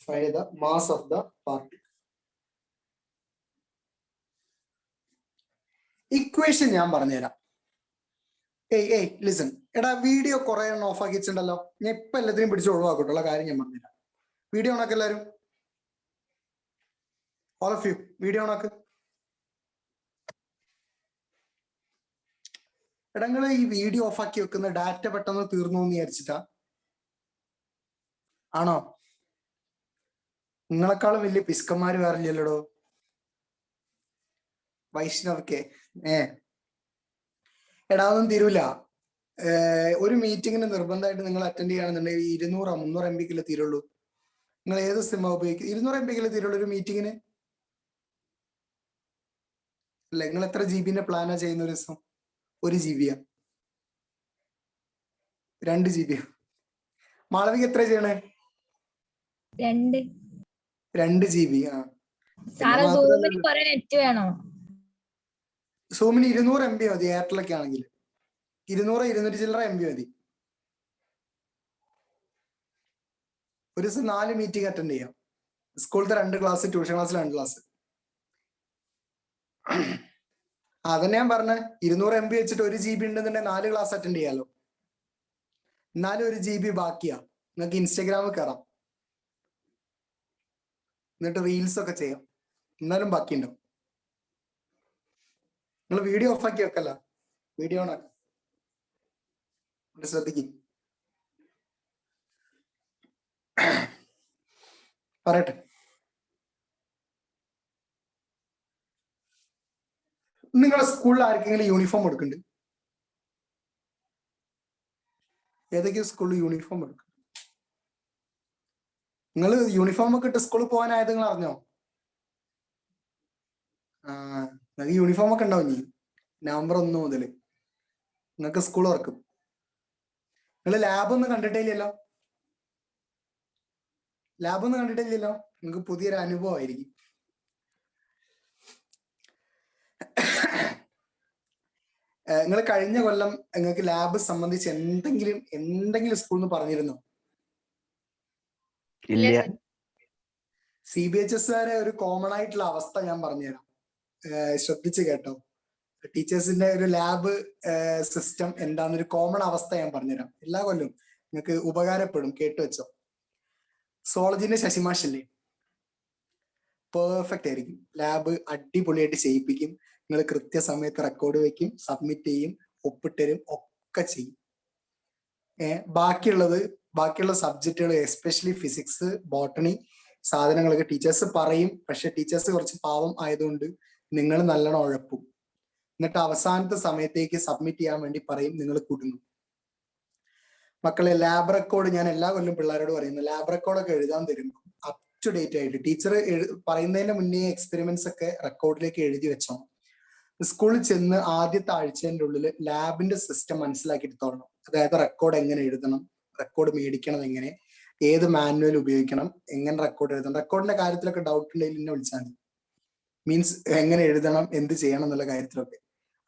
Find the mass of the particle. Equation ഞാൻ പറഞ്ഞുതരാം. ലിസൺ. എടാ വീഡിയോ കുറെ ഓഫ് ആക്കി വെച്ചിട്ടുണ്ടല്ലോ. ഞാൻ ഇപ്പൊ എല്ലാത്തിനും പിടിച്ച് ഒഴിവാക്കട്ടുള്ള കാര്യം ഞാൻ പറഞ്ഞുതരാം. വീഡിയോ ഓണാക്ക് എല്ലാവരും. All of you, വീഡിയോ ഓണാക്ക്. എടാ നിങ്ങൾ ഈ വീഡിയോ ഓഫ് ആക്കി വെക്കുന്ന ഡാറ്റ പെട്ടെന്ന് തീർന്നു എന്ന് വിചാരിച്ചിട്ടാ? ആണോ? നിങ്ങളെക്കാളും വലിയ പിസ്കന്മാര് വേറില്ലല്ലോ. വൈഷ്ണവ്ക്കെ എടാ ഒന്നും തീരൂല. ഒരു മീറ്റിങ്ങിന് നിർബന്ധമായിട്ട് നിങ്ങൾ അറ്റൻഡ് ചെയ്യുകയാണെന്നുണ്ടെങ്കിൽ 200-300 MB തീരുള്ളൂ. നിങ്ങൾ ഏത് സിം ഉപയോഗിക്കും? 200 MB തീരുള്ളൂ ഒരു മീറ്റിങ്ങിന്. അല്ല, നിങ്ങൾ എത്ര GB പ്ലാനാ ചെയ്യുന്ന ഒരു ദിവസം? 1 GB? 2 GB? മാളവിക എത്ര ചെയ്യണേ? 2 GB. ആ, സാറ് സൂമിന് കുറെ നെറ്റ് വേണോ? സൂമിന് 200 MB മതി. എയർടെലൊക്കെ ആണെങ്കിൽ 200 ചില്ലറ MB മതി. ഒരു ദിവസം 4 മീറ്റിംഗ് അറ്റൻഡ് ചെയ്യാം. സ്കൂളിലത്തെ 2 ക്ലാസ്, ട്യൂഷൻ ക്ലാസ്സിൽ 2 ക്ലാസ്. അതന്നെ ഞാൻ പറഞ്ഞ 200 MB വെച്ചിട്ട് 1 GB ഉണ്ടെന്നുണ്ടെങ്കിൽ 4 ക്ലാസ് അറ്റൻഡ് ചെയ്യാലോ. എന്നാലും 1 GB ബാക്കിയാ. നിങ്ങൾക്ക് ഇൻസ്റ്റാഗ്രാമിൽ കയറാം, എന്നിട്ട് റീൽസ് ഒക്കെ ചെയ്യാം, എന്നാലും ബാക്കിയുണ്ടാവും. നിങ്ങൾ വീഡിയോ ഓഫാക്കി വെക്കല്ല, വീഡിയോ ഓൺ ആക്കാം. ശ്രദ്ധിക്കും. പറയട്ടെ. നിങ്ങളുടെ സ്കൂളിൽ ആർക്കെങ്കിലും യൂണിഫോം എടുക്കുന്നുണ്ട്? ഏതൊക്കെയോ സ്കൂളിൽ യൂണിഫോം എടുക്കും. നിങ്ങൾ യൂണിഫോം ഒക്കെ ഇട്ട് സ്കൂളിൽ പോകാനായത് നിങ്ങൾ അറിഞ്ഞോ? നിങ്ങൾക്ക് യൂണിഫോം ഒക്കെ ഉണ്ടാവും. ഇനി November 1 മുതൽ നിങ്ങൾക്ക് സ്കൂൾ തുറക്കും. നിങ്ങൾ ലാബൊന്നും കണ്ടിട്ടില്ലല്ലോ? ലാബൊന്നും കണ്ടിട്ടില്ലല്ലോ? നിങ്ങൾക്ക് പുതിയൊരു അനുഭവമായിരിക്കും. നിങ്ങൾ കഴിഞ്ഞ കൊല്ലം നിങ്ങൾക്ക് ലാബ് സംബന്ധിച്ച് എന്തെങ്കിലും സ്കൂളിൽ നിന്ന് പറഞ്ഞിരുന്നോ? ഇല്ല. CBHSകാരെ ഒരു കോമൺ ആയിട്ടുള്ള അവസ്ഥ ഞാൻ പറഞ്ഞുതരാം, ശ്രദ്ധിച്ച് കേട്ടോ. ടീച്ചേഴ്സിന്റെ ഒരു ലാബ് സിസ്റ്റം എന്താന്നൊരു കോമൺ അവസ്ഥ ഞാൻ പറഞ്ഞുതരാം. എല്ലാ കൊല്ലവും നിങ്ങൾക്ക് ഉപകാരപ്പെടും, കേട്ടു വെച്ചോ. സോളജിന്റെ ശശിമാഷല്ലേ, പെർഫെക്റ്റ് ആയിരിക്കും. ലാബ് അടിപൊളിയായിട്ട് ചെയ്യിപ്പിക്കും. നിങ്ങൾ കൃത്യസമയത്ത് റെക്കോർഡ് വെക്കും, സബ്മിറ്റ് ചെയ്യും, ഒപ്പിട്ടരും, ഒക്കെ ചെയ്യും. ബാക്കിയുള്ള സബ്ജക്റ്റുകൾ, എസ്പെഷ്യലി ഫിസിക്സ്, ബോട്ടണി സാധനങ്ങളൊക്കെ ടീച്ചേഴ്സ് പറയും. പക്ഷെ ടീച്ചേഴ്സ് കുറച്ച് പാവം ആയതുകൊണ്ട് നിങ്ങൾ നല്ലോണം ഉഴപ്പും. എന്നിട്ട് അവസാനത്തെ സമയത്തേക്ക് സബ്മിറ്റ് ചെയ്യാൻ വേണ്ടി പറയും, നിങ്ങൾ കുടുങ്ങും. മക്കളെ, ലാബ് റെക്കോർഡ് ഞാൻ എല്ലാ കൊല്ലം പിള്ളേരോട് പറയുന്നു, ലാബ് റെക്കോർഡൊക്കെ എഴുതാൻ തരുമ്പോൾ അപ് ടു ഡേറ്റ് ആയിട്ട് ടീച്ചർ പറയുന്നതിന് മുന്നേ എക്സ്പെരിമെന്റ്സ് ഒക്കെ റെക്കോർഡിലേക്ക് എഴുതി വെച്ചോ. സ്കൂളിൽ ചെന്ന് ആദ്യത്തെ ആഴ്ചേന്റെ ഉള്ളിൽ ലാബിന്റെ സിസ്റ്റം മനസ്സിലാക്കിയിട്ട് തുടങ്ങണം. അതായത് റെക്കോർഡ് എങ്ങനെ എഴുതണം, റെക്കോർഡ് മേടിക്കണം എങ്ങനെ, ഏത് മാനുവൽ ഉപയോഗിക്കണം, എങ്ങനെ റെക്കോർഡ് എഴുതണം. റെക്കോർഡിന്റെ കാര്യത്തിലൊക്കെ ഡൗട്ട് ഉണ്ടെങ്കിൽ എന്നെ വിളിച്ചാൽ മതി. മീൻസ് എങ്ങനെ എഴുതണം, എന്ത് ചെയ്യണം എന്നുള്ള കാര്യത്തിലൊക്കെ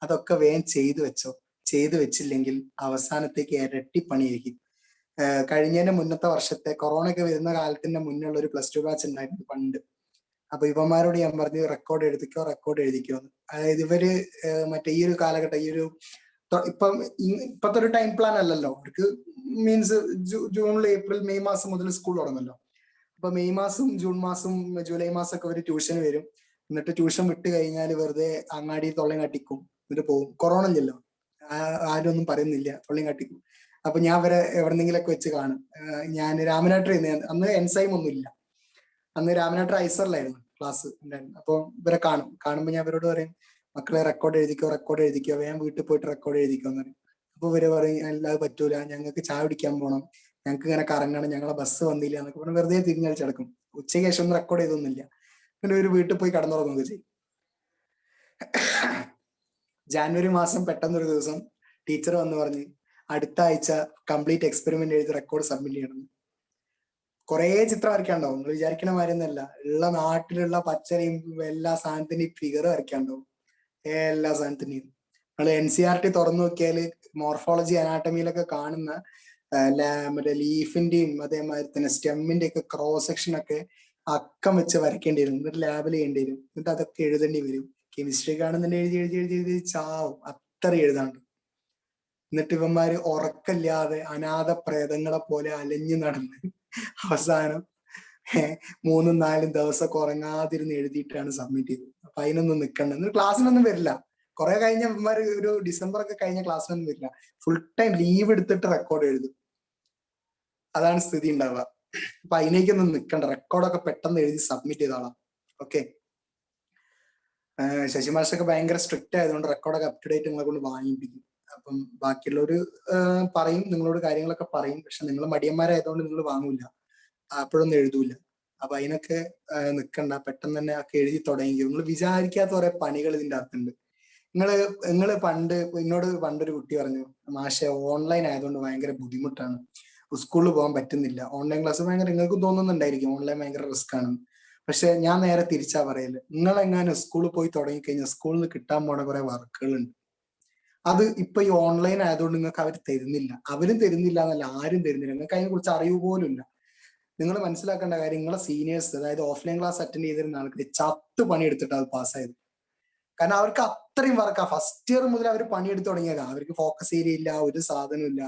അതൊക്കെ വേഗം ചെയ്തു വെച്ചോ. ചെയ്തു വെച്ചില്ലെങ്കിൽ അവസാനത്തേക്ക് ഇരട്ടി പണിയായിരിക്കും. കഴിഞ്ഞതിന്റെ മുന്നത്തെ വർഷത്തെ കൊറോണ ഒക്കെ വരുന്ന കാലത്തിന്റെ മുന്നുള്ള ഒരു +2 ബാച്ച് ഉണ്ടായിരുന്നു പണ്ട്. അപ്പൊ ഇവന്മാരോട് ഞാൻ പറഞ്ഞു റെക്കോർഡ് എഴുതിക്കോ എന്ന്. അതായത് ഇവര് മറ്റേ ഈ ഒരു കാലഘട്ടം, ഈ ഒരു ഇപ്പത്തെ ഒരു ടൈം പ്ലാൻ അല്ലല്ലോ അവർക്ക്. മീൻസ് ജൂണിൽ ഏപ്രിൽ മെയ് മാസം മുതൽ സ്കൂൾ തുടങ്ങല്ലോ. അപ്പൊ മെയ് മാസം, ജൂൺ മാസം, ജൂലൈ മാസം ഒക്കെ അവര് ട്യൂഷന് വരും. എന്നിട്ട് ട്യൂഷൻ വിട്ട് കഴിഞ്ഞാൽ വെറുതെ അങ്ങാടി തൊള്ളയും കാട്ടിക്കും, എന്നിട്ട് പോകും. കൊറോണ ഇല്ലല്ലോ, ആരും ഒന്നും പറയുന്നില്ല, തൊള്ളയും കാട്ടിക്കും. അപ്പൊ ഞാൻ അവരെ എവിടെന്നെങ്കിലൊക്കെ വെച്ച് കാണും. ഞാൻ രാമനാട്ടർ അന്ന് എൻസൈം ഒന്നും ഇല്ല, അന്ന് രാമനാട്ടർ ഐസറിലായിരുന്നു ക്ലാസ് ഉണ്ടായിരുന്നു. അപ്പൊ ഇവരെ കാണുമ്പോൾ ഞാൻ ഇവരോട് പറയും, മക്കളെ റെക്കോർഡ് എഴുതിക്കോ, വേഗം വീട്ടിൽ പോയിട്ട് റെക്കോർഡ് എഴുതിക്കോ എന്ന് പറയും. അപ്പൊ ഇവര് പറയും, അല്ലാതെ പറ്റൂല, ഞങ്ങൾക്ക് ചായ കുടിക്കാൻ പോകണം, ഞങ്ങൾക്ക് ഇങ്ങനെ കറങ്ങണം, ഞങ്ങളെ ബസ് വന്നില്ല എന്നൊക്കെ പറഞ്ഞ് വെറുതെ തിരിഞ്ഞടിച്ചടക്കും. ഉച്ചയ്ക്ക് ശേഷം ഒന്നും റെക്കോർഡ് ചെയ്തൊന്നുമില്ല. പിന്നെ ഒരു വീട്ടിൽ പോയി കടന്നുറങ്ങുകയൊക്കെ ചെയ്യും. ജാനുവരി മാസം പെട്ടെന്നൊരു ദിവസം ടീച്ചർ വന്ന് പറഞ്ഞ് അടുത്ത ആഴ്ച കംപ്ലീറ്റ് എക്സ്പെരിമെന്റ് എഴുതി റെക്കോർഡ് സബ്മിറ്റ് ചെയ്യണം. കുറെ ചിത്രം വരയ്ക്കാണ്ടാവും. നിങ്ങൾ വിചാരിക്കണ മാതിരിയൊന്നല്ല. ഉള്ള നാട്ടിലുള്ള പച്ചനെയും എല്ലാ സാധനത്തിന്റെയും ഫിഗർ വരയ്ക്കാണ്ടാവും, എല്ലാ സാധനത്തിന്റെയും. നിങ്ങൾ NCERT തുറന്നു നോക്കിയാല് മോർഫോളജി, അനാട്ടമിയിലൊക്കെ കാണുന്ന മറ്റേ ലീഫിന്റെയും അതേമാതിരി തന്നെ സ്റ്റെമ്മിന്റെ ഒക്കെ ക്രോസ് സെക്ഷൻ ഒക്കെ അക്കം വെച്ച് വരയ്ക്കേണ്ടി വരും. എന്നിട്ട് ലാബിൽ ചെയ്യേണ്ടി വരും. എന്നിട്ട് അതൊക്കെ എഴുതേണ്ടി വരും. കെമിസ്ട്രി കാണുന്നുണ്ട്, എഴുതി ചാവും, അത്ര എഴുതാണ്ട്. എന്നിട്ട് ഇവന്മാര് ഉറക്കല്ലാതെ അനാഥ പ്രേതങ്ങളെ പോലെ അലഞ്ഞു നടന്ന് അവസാനം 3-4 ദിവസമൊക്കെ ഉറങ്ങാതിരുന്ന് എഴുതിയിട്ടാണ് സബ്മിറ്റ് ചെയ്തത്. അപ്പൊ അതിനൊന്നും നിൽക്കണ്ട. എന്നിട്ട് ക്ലാസ്സിനൊന്നും വരില്ല. കുറെ കഴിഞ്ഞ ഇവന്മാര് ഒരു ഡിസംബർ ഒക്കെ കഴിഞ്ഞ ക്ലാസ്സിനൊന്നും വരില്ല. ഫുൾ ടൈം ലീവ് എടുത്തിട്ട് റെക്കോർഡ് എഴുതും. അതാണ് സ്ഥിതി ഉണ്ടാവുക. അപ്പൊ അതിനേക്കൊന്നും നിൽക്കണ്ട. റെക്കോർഡൊക്കെ പെട്ടെന്ന് എഴുതി സബ്മിറ്റ് ചെയ്തോളാം. ഓക്കെ. ശശിമാഷൊക്കെ ഭയങ്കര സ്ട്രിക്റ്റ് ആയതുകൊണ്ട് റെക്കോർഡൊക്കെ അപ് ടു ഡേറ്റ് നിങ്ങളെ കൊണ്ട് വാങ്ങിപ്പിക്കും. അപ്പം ബാക്കിയുള്ളവര് പറയും, നിങ്ങളോട് കാര്യങ്ങളൊക്കെ പറയും. പക്ഷെ നിങ്ങൾ മടിയന്മാരായതുകൊണ്ട് നിങ്ങൾ വാങ്ങൂല, അപ്പോഴൊന്നും എഴുതൂല. അപ്പൊ അതിനൊക്കെ നിക്കണ്ട, പെട്ടെന്ന് തന്നെ ഒക്കെ എഴുതി തുടങ്ങി. നിങ്ങൾ വിചാരിക്കാത്ത കുറെ പണികൾ ഇതിന്റെ അകത്തുണ്ട്. നിങ്ങള് എന്നോട് പണ്ടൊരു കുട്ടി പറഞ്ഞു, മാഷെ ഓൺലൈൻ ആയതുകൊണ്ട് ഭയങ്കര ബുദ്ധിമുട്ടാണ്, സ്കൂളിൽ പോകാൻ പറ്റുന്നില്ല, ഓൺലൈൻ ക്ലാസ് ഭയങ്കര, നിങ്ങൾക്കും തോന്നുന്നുണ്ടായിരിക്കും ഓൺലൈൻ ഭയങ്കര റിസ്ക് ആണ്. പക്ഷെ ഞാൻ നേരെ തിരിച്ചാ പറയല്, നിങ്ങളെങ്ങാനും സ്കൂളിൽ പോയി തുടങ്ങിക്കഴിഞ്ഞാൽ സ്കൂളിൽ നിന്ന് കിട്ടാൻ പോണ കുറെ വർക്കുകളുണ്ട്. അത് ഇപ്പൊ ഈ ഓൺലൈൻ ആയതുകൊണ്ട് നിങ്ങൾക്ക് അവർ തരുന്നില്ല. അവരും തരുന്നില്ല എന്നല്ല, ആരും തരുന്നില്ല. നിങ്ങൾക്ക് അതിനെ കുറിച്ച് അറിവ് പോലും ഇല്ല. നിങ്ങൾ മനസ്സിലാക്കേണ്ട കാര്യം, നിങ്ങളെ സീനിയേഴ്സ്, അതായത് ഓഫ്ലൈൻ ക്ലാസ് അറ്റൻഡ് ചെയ്തിരുന്ന ആൾക്ക് ചത്ത് പണിയെടുത്തിട്ട് അത് പാസ്സായത്. കാരണം അവർക്ക് അത്രയും വർക്കാ. ഫസ്റ്റ് ഇയർ മുതൽ അവർ പണിയെടുത്ത് തുടങ്ങിയതാ. അവർക്ക് ഫോക്കസ് ഏരിയ ഇല്ല, ഒരു സാധനം ഇല്ല,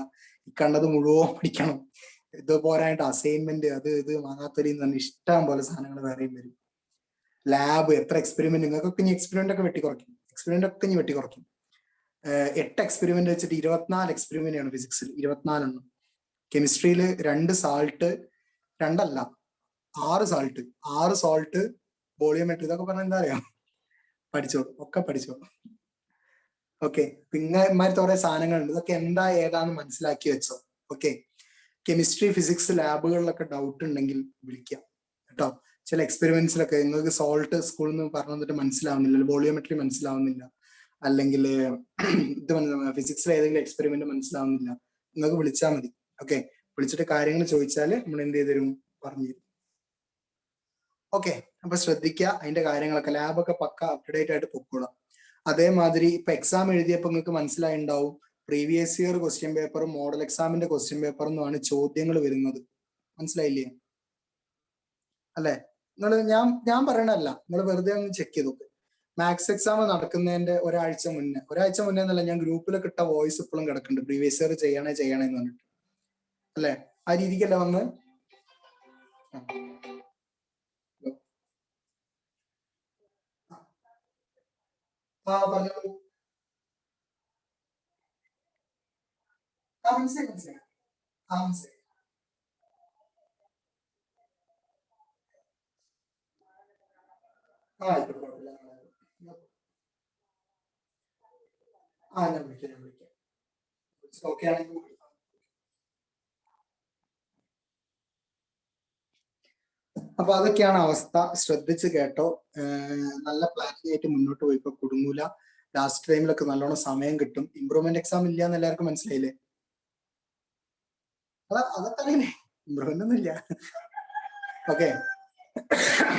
ഈ കണ്ടത് മുഴുവൻ പഠിക്കണം. ഇത് പോരായിട്ട് അസൈൻമെന്റ്, അത് ഇത് വാങ്ങാത്തൊരു തന്നെ ഇഷ്ടം പോലെ സാധനങ്ങൾ വേറെയും വരും. ലാബ്, എത്ര എക്സ്പെരിമെന്റ്, നിങ്ങൾക്കൊക്കെ ഇനി എക്സ്പെരിമെന്റ് ഒക്കെ വെട്ടിക്കുറയ്ക്കും. 8 എക്സ്പെരിമെന്റ് വെച്ചിട്ട് 24 എക്സ്പെരിമെന്റ് ആണ് ഫിസിക്സിൽ, 24 എണ്ണം. കെമിസ്ട്രിയിൽ 2 സാൾട്ട്, 2 അല്ല 6 സാൾട്ട്, 6 സോൾട്ട്, വോളിയോമെട്രി, ഇതൊക്കെ പറഞ്ഞാൽ എന്താ അറിയാം, പഠിച്ചോ, ഒക്കെ പഠിച്ചോ. ഓക്കെ, പിന്നെ ഇമാരത്തെ കുറെ സാധനങ്ങളുണ്ട്. ഇതൊക്കെ എന്താ ഏതാന്ന് മനസ്സിലാക്കി വെച്ചോ. ഓക്കെ, കെമിസ്ട്രി ഫിസിക്സ് ലാബുകളിലൊക്കെ ഡൗട്ട് ഉണ്ടെങ്കിൽ വിളിക്കാം കേട്ടോ. ചില എക്സ്പെരിമെന്റ്സിലൊക്കെ നിങ്ങൾക്ക് സോൾട്ട് സ്കൂളിൽ നിന്ന് പറഞ്ഞു തന്നിട്ട് മനസ്സിലാവുന്നില്ല, വോളിയോമെട്രി മനസ്സിലാവുന്നില്ല, അല്ലെങ്കിൽ ഇത് ഫിസിക്സിൽ ഏതെങ്കിലും എക്സ്പെരിമെന്റ് മനസ്സിലാവുന്നില്ല, നിങ്ങൾക്ക് വിളിച്ചാൽ മതി. ഓക്കെ, വിളിച്ചിട്ട് കാര്യങ്ങൾ ചോദിച്ചാൽ നമ്മൾ എന്ത് ചെയ്തുതരും, പറഞ്ഞു തരും. ഓക്കെ, അപ്പൊ ശ്രദ്ധിക്കുക, അതിന്റെ കാര്യങ്ങളൊക്കെ ലാബൊക്കെ പക്ക അപ് ടു ഡേറ്റ് ആയിട്ട് പൊക്കോളാം. അതേമാതിരി ഇപ്പൊ എക്സാം എഴുതിയപ്പോൾ നിങ്ങൾക്ക് മനസ്സിലായിണ്ടാവും, പ്രീവിയസ് ഇയർ ക്വസ്റ്റ്യൻ പേപ്പറും മോഡൽ എക്സാമിന്റെ ക്വസ്റ്റ്യൻ പേപ്പറിനുമാണ് ചോദ്യങ്ങൾ വരുന്നത്. മനസ്സിലായില്ലേ? അല്ലെ? ഞാൻ പറയണല്ല, നിങ്ങൾ വെറുതെ ഒന്ന് ചെക്ക് ചെയ്ത് നോക്ക്. മാത്സ് എക്സാം നടക്കുന്നതിന്റെ ഒരാഴ്ച മുന്നേ എന്നല്ല, ഞാൻ ഗ്രൂപ്പിലൊക്കെ ഇട്ട വോയിസ് ഇപ്പോഴും കിടക്കുന്നുണ്ട്, പ്രീവിയസ് ഇയർ ചെയ്യണേന്ന് പറഞ്ഞിട്ട്. അല്ലെ? ആ രീതിക്കല്ല വന്ന് പറഞ്ഞോളൂ. മനസ്സിലായി. ആയിക്കോട്ടെ, കുഴപ്പമില്ല. ഞാൻ വിളിക്കാം. ഓക്കെ ആണെങ്കിൽ അപ്പൊ അതൊക്കെയാണ് അവസ്ഥ. ശ്രദ്ധിച്ച് കേട്ടോ. നല്ല പ്ലാനിങ് ആയിട്ട് മുന്നോട്ട് പോയിപ്പോ കുടുങ്ങൂല. ലാസ്റ്റ് ടൈമിലൊക്കെ നല്ലോണം സമയം കിട്ടും. ഇമ്പ്രൂവ്മെന്റ് എക്സാം ഇല്ല എന്ന് എല്ലാവർക്കും മനസ്സിലായില്ലേ? അതൊക്കെ ഇമ്പ്രൂവ്മെന്റ് ഒന്നും ഇല്ല. ഓക്കെ,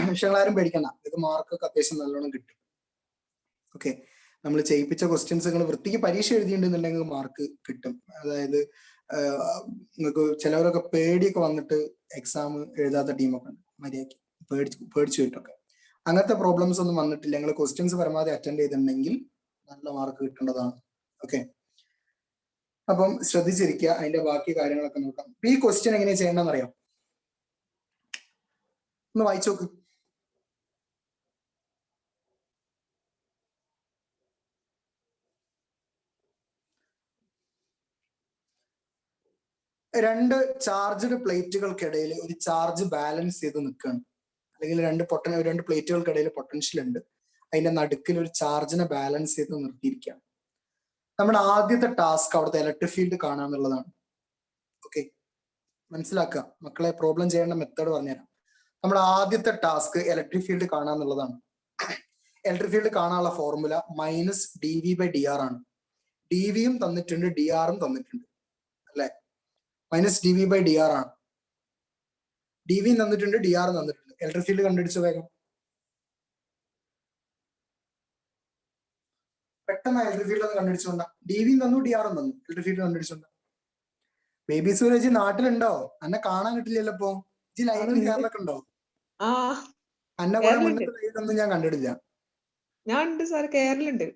പക്ഷെ ആരും പേടിക്കണ്ട, ഇത് മാർക്കൊക്കെ അത്യാവശ്യം നല്ലോണം കിട്ടും. ഓക്കെ, നമ്മൾ ചെയ്യിപ്പിച്ച ക്വസ്റ്റ്യൻസ് നിങ്ങൾ വൃത്തിക്ക് പരീക്ഷ എഴുതിയിട്ടുണ്ടെന്നുണ്ടെങ്കിൽ മാർക്ക് കിട്ടും. അതായത് നിങ്ങൾക്ക് ചിലവരൊക്കെ പേടിയൊക്കെ വന്നിട്ട് എക്സാം എഴുതാത്ത ടീമൊക്കെ ഉണ്ട്, മര്യാദയ്ക്ക് പേടിച്ചു പോയിട്ടൊക്കെ. അങ്ങനത്തെ പ്രോബ്ലംസ് ഒന്നും വന്നിട്ടില്ല. നിങ്ങൾ ക്വസ്റ്റ്യൻസ് പരമാവധി അറ്റൻഡ് ചെയ്തിട്ടുണ്ടെങ്കിൽ നല്ല മാർക്ക് കിട്ടേണ്ടതാണ്. ഓക്കെ, അപ്പം ശ്രദ്ധിച്ചിരിക്കുക. അതിന്റെ ബാക്കി കാര്യങ്ങളൊക്കെ നോക്കാം. ഈ ക്വസ്റ്റ്യൻ എങ്ങനെയാ ചെയ്യേണ്ടതെന്ന് അറിയാം? ഒന്ന് വായിച്ചു നോക്ക്. രണ്ട് ചാർജ്ഡ് പ്ലേറ്റുകൾക്കിടയിൽ ഒരു ചാർജ് ബാലൻസ് ചെയ്ത് നിൽക്കുകയാണ്. അല്ലെങ്കിൽ രണ്ട് പ്ലേറ്റുകൾക്കിടയിൽ പൊട്ടൻഷ്യൽ ഉണ്ട്, അതിന്റെ നടുക്കിൽ ഒരു ചാർജിനെ ബാലൻസ് ചെയ്ത് നിർത്തിയിരിക്കുകയാണ്. നമ്മുടെ ആദ്യത്തെ ടാസ്ക് അവിടുത്തെ ഇലക്ട്രിക് ഫീൽഡ് കാണുക എന്നുള്ളതാണ്. ഓക്കെ, മനസ്സിലാക്കുക മക്കളെ. പ്രോബ്ലം ചെയ്യേണ്ട മെത്തേഡ് പറഞ്ഞുതരാം. നമ്മുടെ ആദ്യത്തെ ടാസ്ക് ഇലക്ട്രിക് ഫീൽഡ് കാണുക എന്നുള്ളതാണ്. ഇലക്ട്രിക് ഫീൽഡ് കാണാനുള്ള ഫോർമുല -dV/dr ആണ്. dVയും തന്നിട്ടുണ്ട്, dRും തന്നിട്ടുണ്ട്, അല്ലെ? -dV/dr ആണ്. dV തന്നിട്ടുണ്ട്, dR തന്നിട്ടുണ്ട്. ഇലക്ട്രിക് ഫീൽഡ് കണ്ടുപിടിച്ച വേഗം. പെട്ടെന്ന് ഇലക്ട്രിക് ഫീൽഡ് ഒന്ന് കണ്ടുപിടിച്ചോണ്ട. dVയും തന്നു, dRും തന്നു, ഇലക്ട്രിക് ഫീൽഡ് കണ്ടുപിടിച്ചോണ്ട. ബേബി സൂരജ് നാട്ടിലുണ്ടോ? എന്നെ കാണാൻ കിട്ടില്ലല്ലോ ഇപ്പൊ. ഇജ്ജ് ലൈവിൽ കേരളൊക്കെ ഉണ്ടോ? എന്നെ കൂടെ മുന്നത്തെ ലൈവിലൊന്നും ഞാൻ കണ്ടിട്ടില്ല. ഞാൻ ഉണ്ട് സാർ, കേരളുണ്ട്.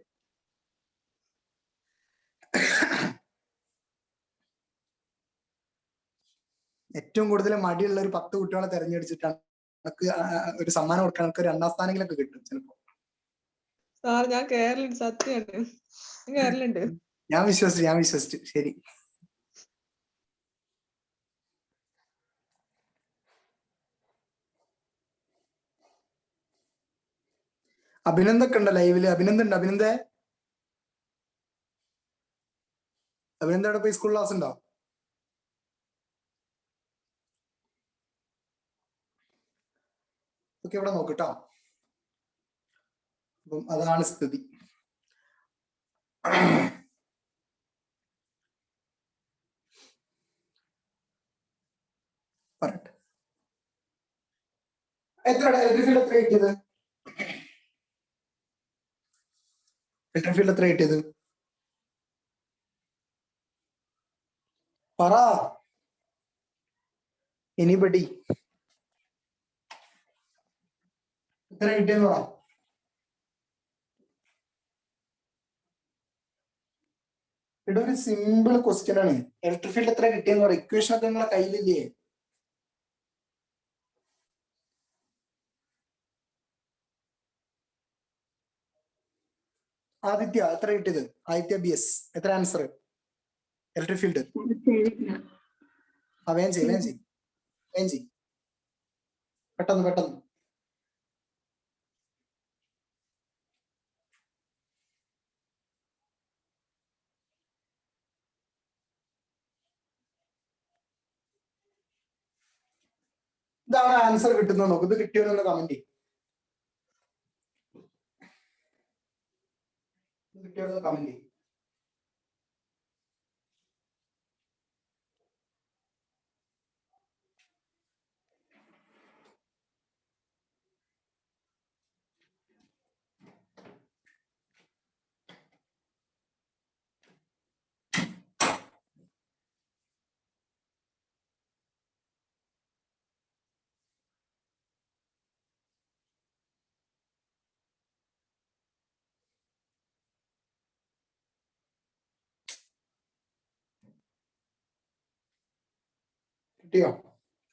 ഏറ്റവും കൂടുതൽ മടിയുള്ള ഒരു 10 കുട്ടികളെ തെരഞ്ഞെടുത്തിട്ടാണ് ഒരു സമ്മാനം കൊടുക്കാൻ, ഒരു 2ാം സ്ഥാനങ്ങളൊക്കെ കിട്ടും ചിലപ്പോ. സാർ ഞാൻ കേരളുണ്ട്, സത്യമാണ്, കേരളുണ്ട്. ഞാൻ വിശ്വസിച്ചു. ശരി, അഭിനന്ദൊക്കെ ഉണ്ടോ ലൈവില്? അഭിനന്ദ അവിടെ പോയി സ്കൂൾ ക്ലാസ് ഉണ്ടോ? ഓക്കെ, ഇവിടെ നോക്കിട്ടോ. അപ്പം അതാണ് സ്ഥിതി. പറയട്ടെ, എത്ര ഇലക്ട്രിക് ഫീൽഡ് എത്ര കിട്ടിയത്? ഇലക്ട്രിക് ഫീൽഡ് എത്ര കിട്ടിയത്? പറ, എനിബഡി എത്ര കിട്ടിയെന്ന് പറ. ഇവിടെ ഒരു സിമ്പിൾ ക്വസ്റ്റ്യൻ ആണ്. ഇലക്ട്രിക് ഫീൽഡ് എത്ര കിട്ടിയെന്ന് പറ. ഇക്വേഷൻ ഒക്കെ നിങ്ങളെ കയ്യിലില്ലേ? ആദിത്യ എത്ര കിട്ടിയത്? ആദിത്യ BS എത്ര ആൻസർ? ഇലക്ട്രിക് ഫീൽഡ് വേഗം ചെയ് പെട്ടെന്ന്. ഇതാണ് ആൻസർ കിട്ടുന്നത്. നോക്ക്, ഇത് കിട്ടിയോന്ന് കമന്റ് ചെയ്യും. കിട്ടിയോന്ന് കമന്റ് ചെയ്യും. കിട്ടിയോ?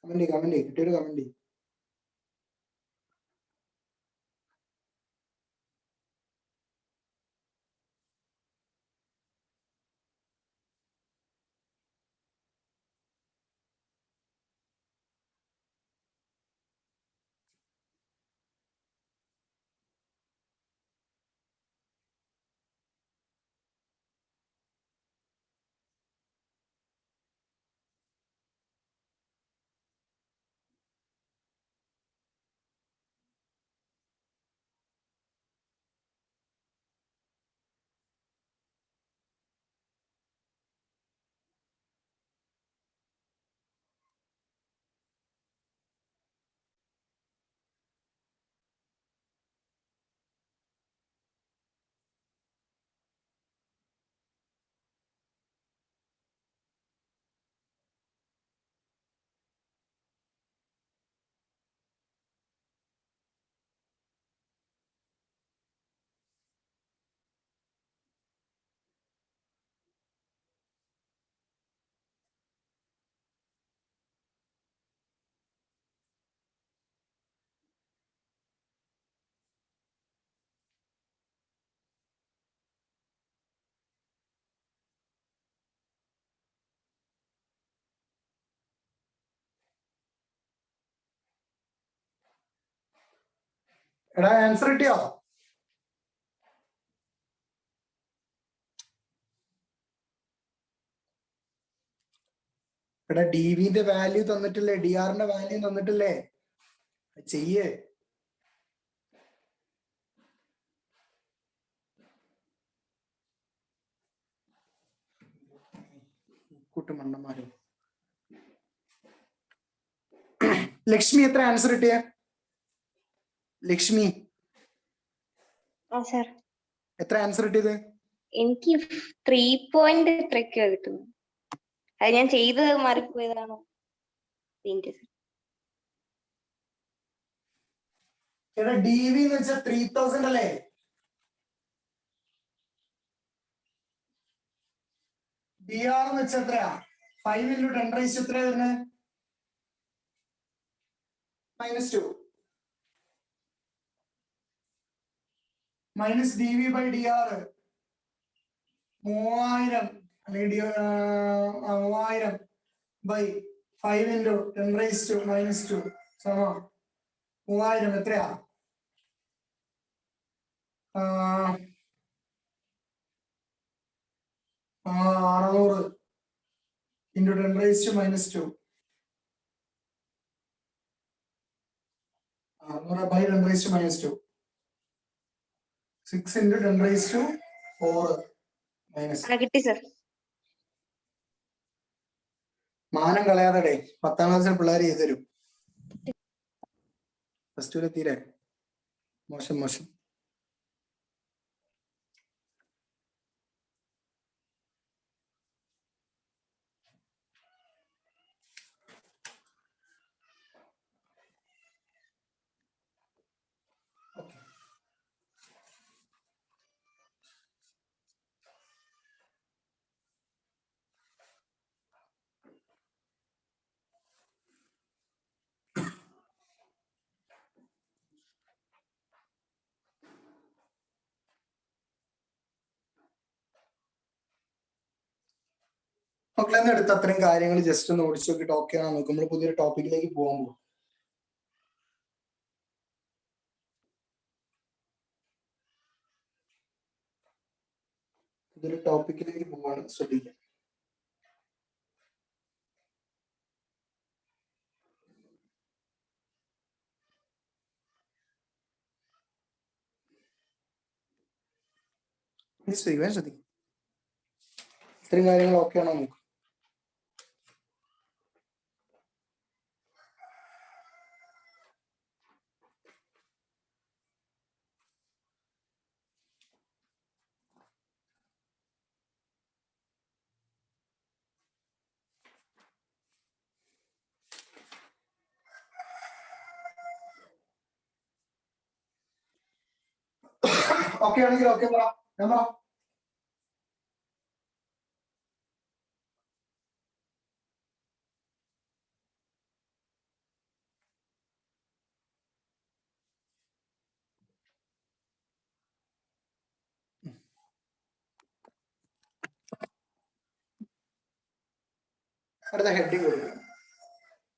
കമന്റ് കിട്ടിയൊരു കമന്റ് ചെയ്യും. എടാ ആൻസർ കിട്ടിയോ? എടാ ഡിവിന്റെ വാല്യൂ തന്നിട്ടില്ലേ? ഡിആറിന്റെ വാല്യൂ തന്നിട്ടില്ലേ? ചെയ്യേ. കൂട്ടുമണ്ണന്മാരും. ലക്ഷ്മി എത്ര ആൻസർ കിട്ടിയ? ലക്ഷ്മി എത്ര ആൻസർ കിട്ടിയത്? എനിക്ക് 3 എത്രയൊക്കെയോ കിട്ടുന്നു. അത് ഞാൻ ചെയ്തത് മാറിപ്പോയതാണോ? എടാ ഡിവി എന്ന് വെച്ചാൽ 3000 അല്ലേ? ഡിആർ എന്ന് വെച്ചാൽ എത്രയാ? 5 × 10⁻⁻⁴ എത്രയാ വരുന്നത്? -2 മൈനസ് dv/dr 3000 അല്ലെങ്കിൽ 3000/5 × 10⁻⁻² സമം 3000 എത്രയാ? 600 × 10⁻². 600 by 10 raised to minus 2. 6 into 10 raised to 4 minus. കിട്ടി സർ. മാനം കളയാതെ 10ാം ക്ലാസ്സിൽ പിള്ളേർ ചെയ്തു തരും. പ്ലസ് ടുവിൽ എത്തിയില്ലേ? മോശം മോശം. മക്കളെന്ന് എടുത്ത് അത്രയും കാര്യങ്ങൾ ജസ്റ്റ് ഒന്ന് ഓടിച്ചു നോക്കിയിട്ട് ഓക്കെ ആണോ നോക്കും. നമ്മൾ പുതിയൊരു ടോപ്പിക്കിലേക്ക് പോകുമ്പോൾ പുതിയൊരു ടോപ്പിക്കിലേക്ക് പോവാണ്, ശ്രദ്ധിക്കാം. ശ്രദ്ധിക്കും. ഇത്രയും കാര്യങ്ങൾ ഓക്കെ ആണോ നോക്കും. ഓക്കെ ആണെങ്കിൽ ഓക്കെ പറ, ഞാൻ പറ. അടുത്ത ഹെഡിങ് കൊടുക്കുക.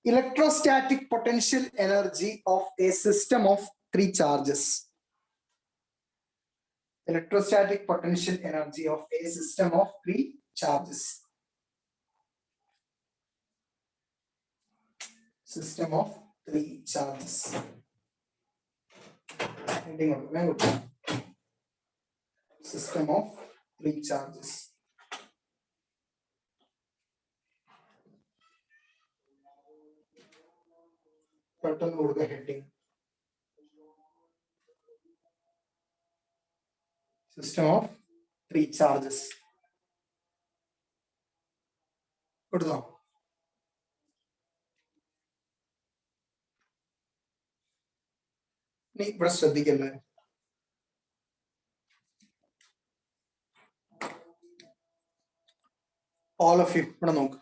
Electrostatic potential energy of A system of 3 charges. Electrostatic potential energy of a system of 3 charges. System of 3 charges. System of 3 charges. പെട്ടെന്ന് കൊടുക്കുക ഹെഡിങ്. System of 3 charges. കൊടുത്തോ? നീ ഇവിടെ ശ്രദ്ധിക്കല്ലേ? All of you ഇവിടെ നോക്ക്.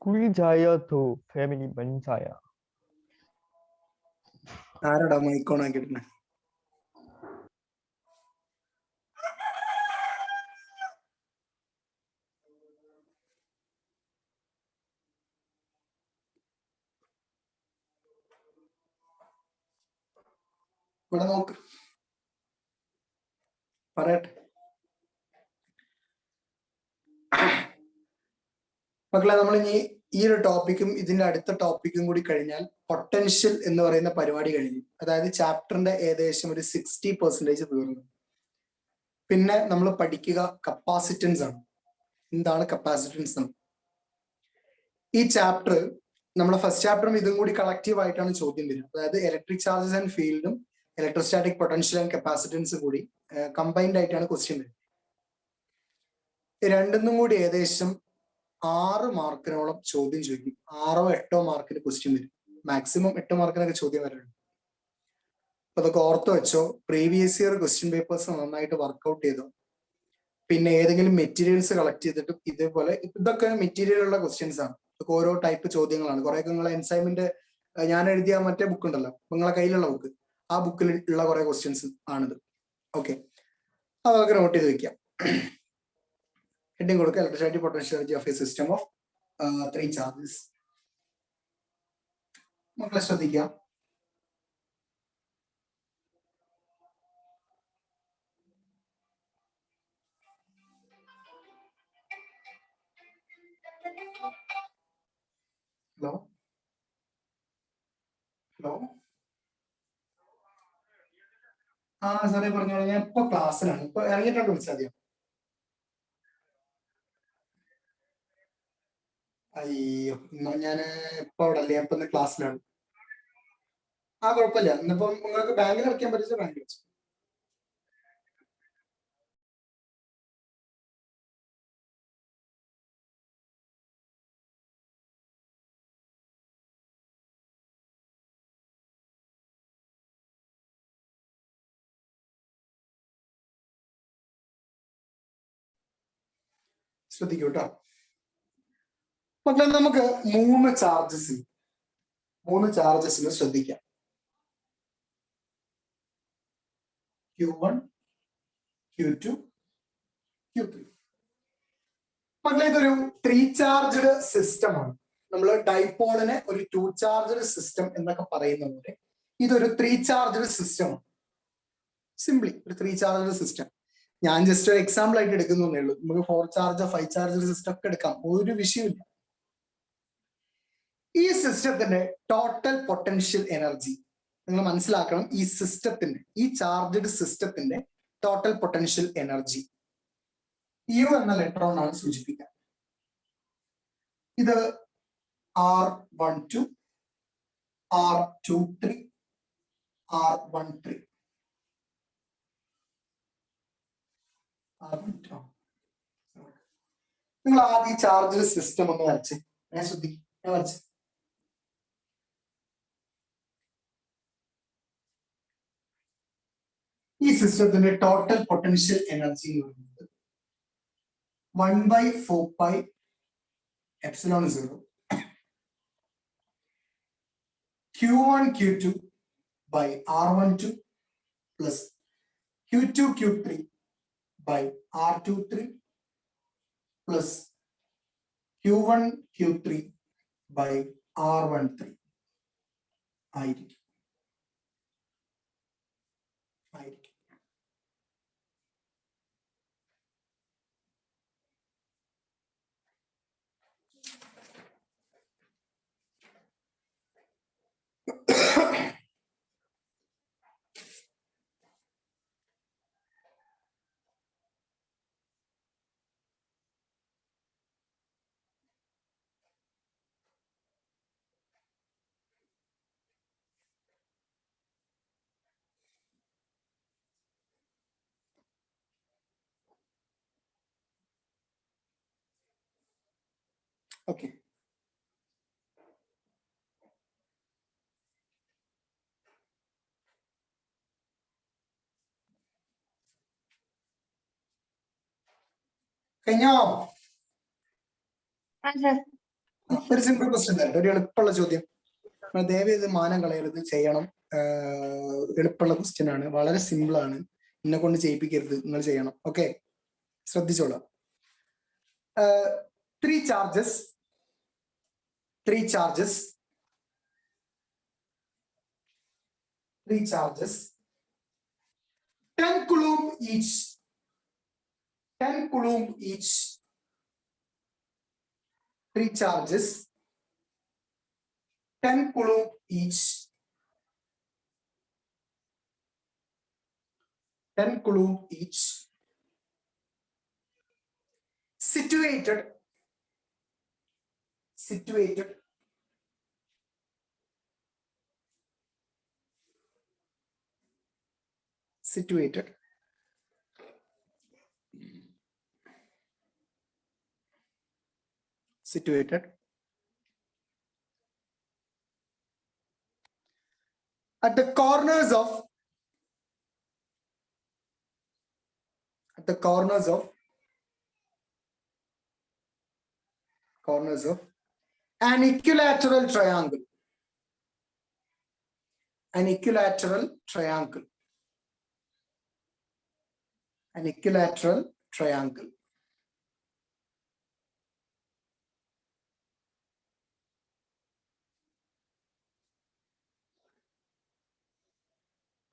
कोई जाया तो फैमिली बन जाया. ആരടാ മൈക്ക് ഓൺ ആക്കിയിട്ടുണ്ട്? ഇവിടെ നോക്ക്, പറയട്ടെ. മക്കളെ, നമ്മൾ ഇനി ഈ ഒരു ടോപ്പിക്കും ഇതിന്റെ അടുത്ത ടോപ്പിക്കും കൂടി കഴിഞ്ഞാൽ പൊട്ടൻഷ്യൽ എന്ന് പറയുന്ന പരിപാടി കഴിഞ്ഞു. അതായത് ചാപ്റ്ററിന്റെ ഏകദേശം ഒരു 60% തീർന്നു. പിന്നെ നമ്മൾ പഠിക്കുക കപ്പാസിറ്റൻസ് ആണ്. എന്താണ് കപ്പാസിറ്റൻസ്? ഈ ചാപ്റ്റർ നമ്മുടെ ഫസ്റ്റ് ചാപ്റ്ററും ഇതും കൂടി കളക്റ്റീവ് ആയിട്ടാണ് ചോദ്യം വരിക. അതായത് ഇലക്ട്രിക് ചാർജസ് ആൻഡ് ഫീൽഡും ഇലക്ട്രോസ്റ്റാറ്റിക് പൊട്ടൻഷ്യൽ ആൻഡ് കപ്പാസിറ്റൻസ് കൂടി കമ്പൈൻഡ് ആയിട്ടാണ് ക്വസ്റ്റ്യൻ വരുന്നത്. രണ്ടും കൂടി ഏകദേശം 6 മാർക്കിനോളം ചോദ്യം ചോദിക്കും. 6 or 8 മാർക്കിന് ക്വസ്റ്റ്യൻ വരും. മാക്സിമം 8 മാർക്കിനൊക്കെ ചോദ്യം വരാറുണ്ട്. അപ്പൊ അതൊക്കെ ഓർത്ത് വെച്ചോ. പ്രീവിയസ് ഇയർ ക്വസ്റ്റ്യൻ പേപ്പേഴ്സ് നന്നായിട്ട് വർക്ക്ഔട്ട് ചെയ്തോ. പിന്നെ ഏതെങ്കിലും മെറ്റീരിയൽസ് കളക്ട് ചെയ്തിട്ട് ഇതേപോലെ, ഇതൊക്കെ മെറ്റീരിയൽ ഉള്ള ക്വസ്റ്റ്യൻസ് ആണ്. ഇതൊക്കെ ഓരോ ടൈപ്പ് ചോദ്യങ്ങളാണ്. കുറെയൊക്കെ നിങ്ങളെ എൻസൈൻമെന്റ് ഞാൻ എഴുതിയ മറ്റേ ബുക്ക് ഉണ്ടല്ലോ, നിങ്ങളെ കയ്യിലുള്ള ബുക്ക്, ആ ബുക്കിൽ ഉള്ള കുറെ ക്വസ്റ്റ്യൻസ് ആണിത്. ഓക്കെ, അതൊക്കെ നോട്ട് ചെയ്ത് വെക്കാം. ഹെഡിങ് കൊടുക്കുക, electrostatic potential energy of A system of 3 charges. മക്കളെ ശ്രദ്ധിക്കുക. സാറേ പറഞ്ഞോളൂ, ഞാൻ ഇപ്പൊ ക്ലാസ്സിലാണ്, ഇപ്പൊ ഇറങ്ങിയിട്ടുണ്ട്, വിളിച്ചാൽ മതിയോ? അയ്യോ, എന്നാ ഞാൻ ഇപ്പൊ അവിടെ അല്ലേ, ഇപ്പൊ ഇന്ന് ക്ലാസ്സിലാണ്. ആ കുഴപ്പമില്ല, ഇന്നിപ്പം നിങ്ങൾക്ക് ബാങ്കിൽ അടയ്ക്കാൻ പറ്റിച്ച ബാങ്കിൽ വെച്ചു. ശ്രദ്ധിക്കൂ കേട്ടോ മക്കളെ, നമുക്ക് മൂന്ന് ചാർജസിന് ശ്രദ്ധിക്കാം. Q1, Q2, Q3. മക്കളെ, ഇതൊരു 3 ചാർജ്ഡ് സിസ്റ്റം ആണ്. നമ്മൾ ഡൈപോളിനെ ഒരു 2 ചാർജ്ഡ് സിസ്റ്റം എന്നൊക്കെ പറയുന്ന പോലെ ഇതൊരു 3 ചാർജ്ഡ് സിസ്റ്റം ആണ്. സിംപ്ലി ഒരു 3 ചാർജ്ഡ് സിസ്റ്റം. ഞാൻ ജസ്റ്റ് ഒരു എക്സാമ്പിൾ ആയിട്ട് എടുക്കുന്നേ ഉള്ളൂ. നമുക്ക് 4 ചാർജ് 5 ചാർജ് സിസ്റ്റം ഒക്കെ എടുക്കാം, ഒരു വിഷയമില്ല. ഈ സിസ്റ്റത്തിന്റെ ടോട്ടൽ പൊട്ടൻഷ്യൽ എനർജി നിങ്ങൾ മനസ്സിലാക്കണം. ഈ സിസ്റ്റത്തിന്റെ, ഈ ചാർജ്ഡ് സിസ്റ്റത്തിന്റെ ടോട്ടൽ പൊട്ടൻഷ്യൽ എനർജി യു എന്ന ലെറ്റർ കൊണ്ടാണ് സൂചിപ്പിക്കുക. ഇത് R12, R23, R13. നിങ്ങൾ ആദ്യം ചാർജ്ഡ് സിസ്റ്റം ഒന്ന് വരച്ച്, ഞാൻ ശ്രദ്ധിക്കും, ഞാൻ വരച്ച്. ഈ സിസ്റ്റത്തിന്റെ ടോട്ടൽ പൊട്ടൻഷ്യൽ എനർജി എന്ന് പറയുന്നത് 1/4πε0 Q1 Q2 by R12 plus Q2 Q3 by R23 plus Q1 Q3 by R13 ആയിരിക്കും. Okay. കഴിഞ്ഞോ? ഒരു സിമ്പിൾ ക്വസ്റ്റ്യൻ തന്നെ, ഒരു എളുപ്പമുള്ള ചോദ്യം. ദയവേത് മാനം കളയരുത്, ചെയ്യണം. എളുപ്പമുള്ള ക്വസ്റ്റ്യൻ ആണ്, വളരെ സിമ്പിൾ ആണ്. എന്നെ കൊണ്ട് ചെയ്യിപ്പിക്കരുത്, നിങ്ങൾ ചെയ്യണം. ഓക്കെ, ശ്രദ്ധിച്ചോളാം. 3 charges 10 coulomb each 3 charges 10 coulomb each 10 coulomb each situated at the corners of an equilateral triangle. An equilateral triangle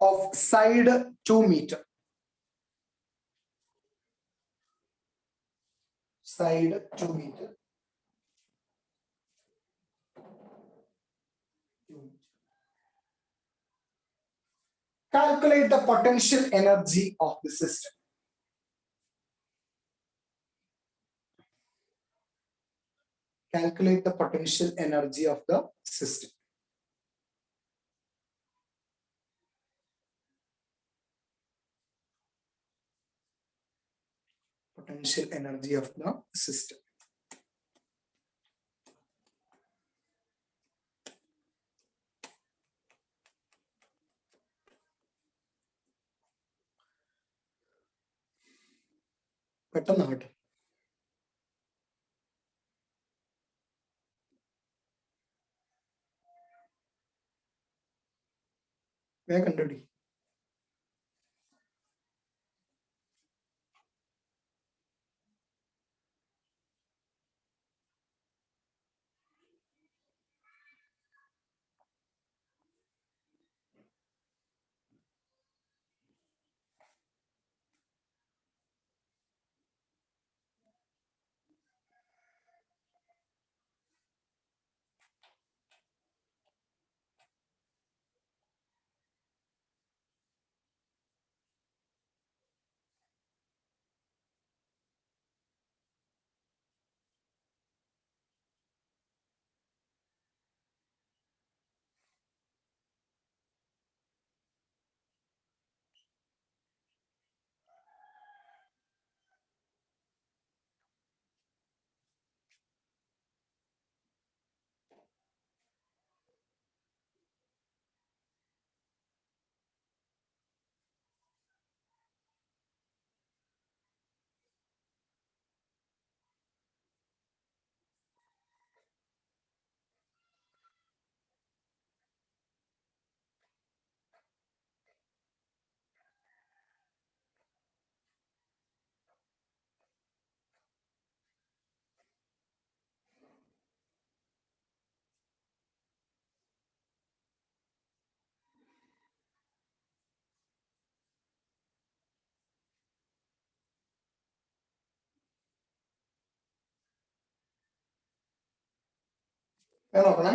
of side 2 meter. Side 2 meter. Calculate the potential energy of the system. Calculate the potential energy of the system. Potential energy of the system. പെട്ടെന്നാകട്ടെ. വേഗം കണ്ടുപിടി. നോക്കണേ.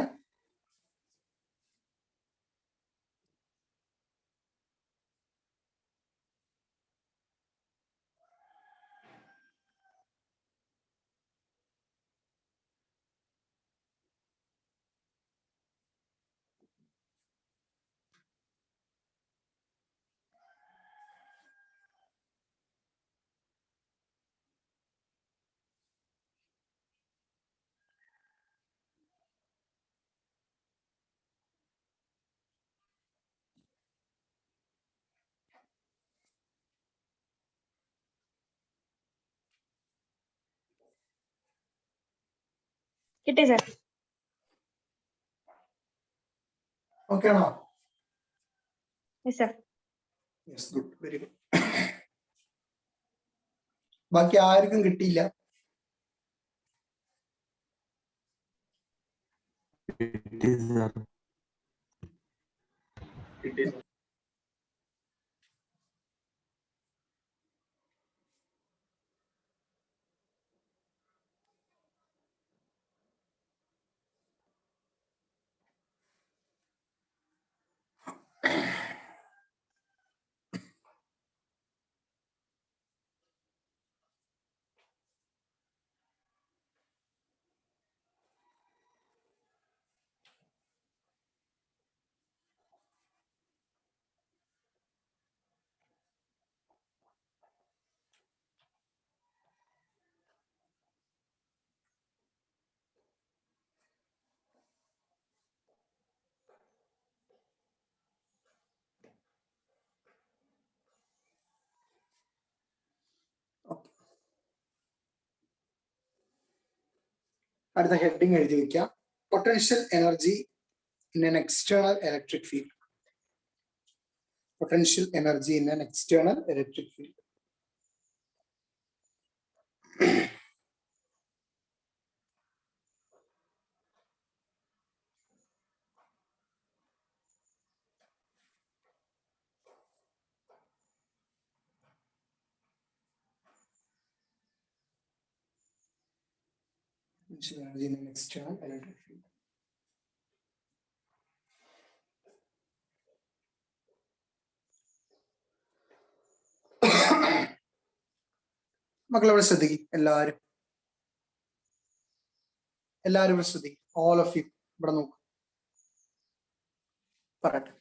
കിട്ടി സർ. ഓക്കെ ആണോ? Sir. Yes, good, very good. ബാക്കി ആർക്കും കിട്ടിയില്ല? It is. അടുത്ത ഹെഡിങ് എഴുതി വെക്കാം. Potential energy in an external electric field. Potential energy in an external electric field. Potential energy in an external electric field. മക്കളെ ശ്രദ്ധിക്കും എല്ലാരും ഇവിടെ ശ്രദ്ധിക്കും. ഓൾ ഓഫ് യു ഇവിടെ നോക്കും. പറയട്ടെ.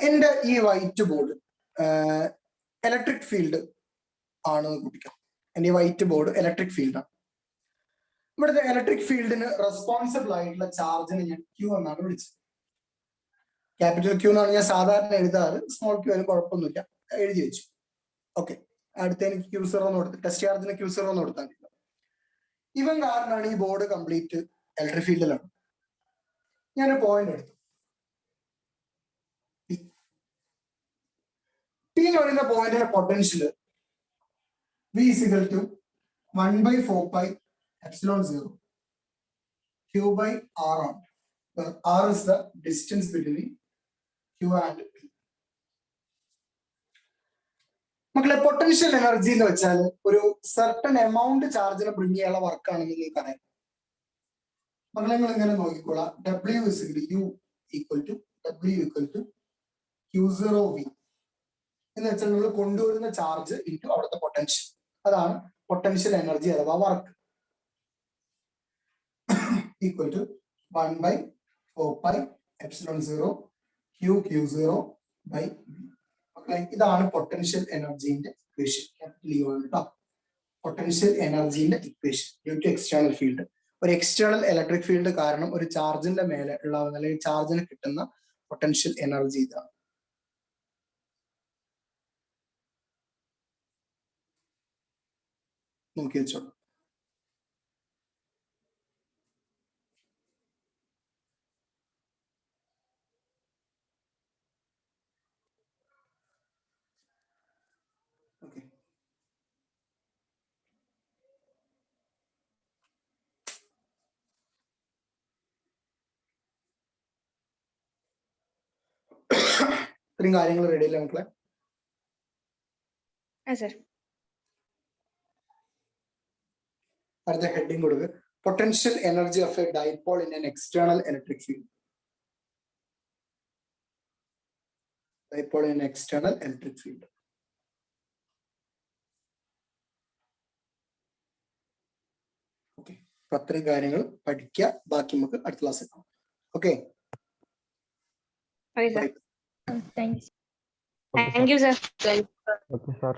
എന്റെ ഈ വൈറ്റ് ബോർഡ് ഇലക്ട്രിക് ഫീൽഡ് ആണ് കുടിക്കാം. എന്റെ ഈ വൈറ്റ് ബോർഡ് ഇലക്ട്രിക് ഫീൽഡാണ്. ഇവിടുത്തെ ഇലക്ട്രിക് ഫീൽഡിന് റെസ്പോൺസിബിൾ ആയിട്ടുള്ള ചാർജിനെ ഞാൻ ക്യൂ എന്നാണ് വിളിച്ചത്. ക്യാപിറ്റൽ ക്യൂ എന്നാണ് ഞാൻ സാധാരണ എഴുതാറ്. സ്മോൾ ക്യൂ ആയാലും കുഴപ്പമൊന്നുമില്ല, എഴുതി വെച്ചു. ഓക്കെ, അടുത്ത എനിക്ക് Q0 എന്ന് കൊടുത്ത് ടെസ്റ്റ് ചാർജിന് Q0 എന്ന് കൊടുത്താൽ മതി. ഇവൻ കാരണമാണ് ഈ ബോർഡ് കംപ്ലീറ്റ് ഇലക്ട്രിക് ഫീൽഡിലാണ്. ഞാനൊരു പോയിന്റ് എടുത്തു. പി എന്ന് പറയുന്ന പോയിന്റിന്റെ potential V is equal to 1/4πε0 Q by R on. R is the distance between Q and P. മക്കളെ പൊട്ടൻഷ്യൽ എനർജി എന്ന് വെച്ചാൽ ഒരു സർട്ടൺ എമൗണ്ട് ചാർജിനെ ബ്രിങ് ചെയ്യാനുള്ള വർക്കാണെന്ന് നിങ്ങൾക്ക് അറിയാം. മക്കളെ നിങ്ങൾ ഇങ്ങനെ നോക്കിക്കോളാം. W is U equal to W equal to Q0V എന്ന് വെച്ചാൽ നമ്മൾ കൊണ്ടുവരുന്ന ചാർജ് ഇൻറ്റു അവിടുത്തെ പൊട്ടൻഷ്യൽ. അതാണ് പൊട്ടൻഷ്യൽ എനർജി അഥവാ work. Equal to 1/4πε0 Q0 by V. മക്കളെ ഇതാണ് പൊട്ടൻഷ്യൽ എനർജീന്റെ ഇക്വേഷൻ. ക്യാപിറ്റൽ U ആണ് കേട്ടോ. പൊട്ടൻഷ്യൽ എനർജീന്റെ equation due to external field. ഒരു എക്സ്റ്റേണൽ ഇലക്ട്രിക് ഫീൽഡ് കാരണം ഒരു ചാർജിന്റെ മേലെ ഉള്ള അല്ലെങ്കിൽ ചാർജിന് കിട്ടുന്ന പൊട്ടൻഷ്യൽ എനർജി ഇതാണ്. നോക്കി വെച്ചോളൂ. ഓക്കെ, ഇത്രയും കാര്യങ്ങൾ റെഡി അല്ലേ മക്കളെ? Yes, sir. അടുത്ത ഹെഡിങ് കൊടുക്കുക. Potential energy of A dipole in an external electric field. Dipole in external electric field. Okay, അപ്പൊ അത്രയും കാര്യങ്ങൾ പഠിക്കുക. ബാക്കി നമുക്ക് അടുത്ത ക്ലാസ്സിൽ കാണാം. Okay, Okay, sir. Okay, Thank you, sir. okay, sir.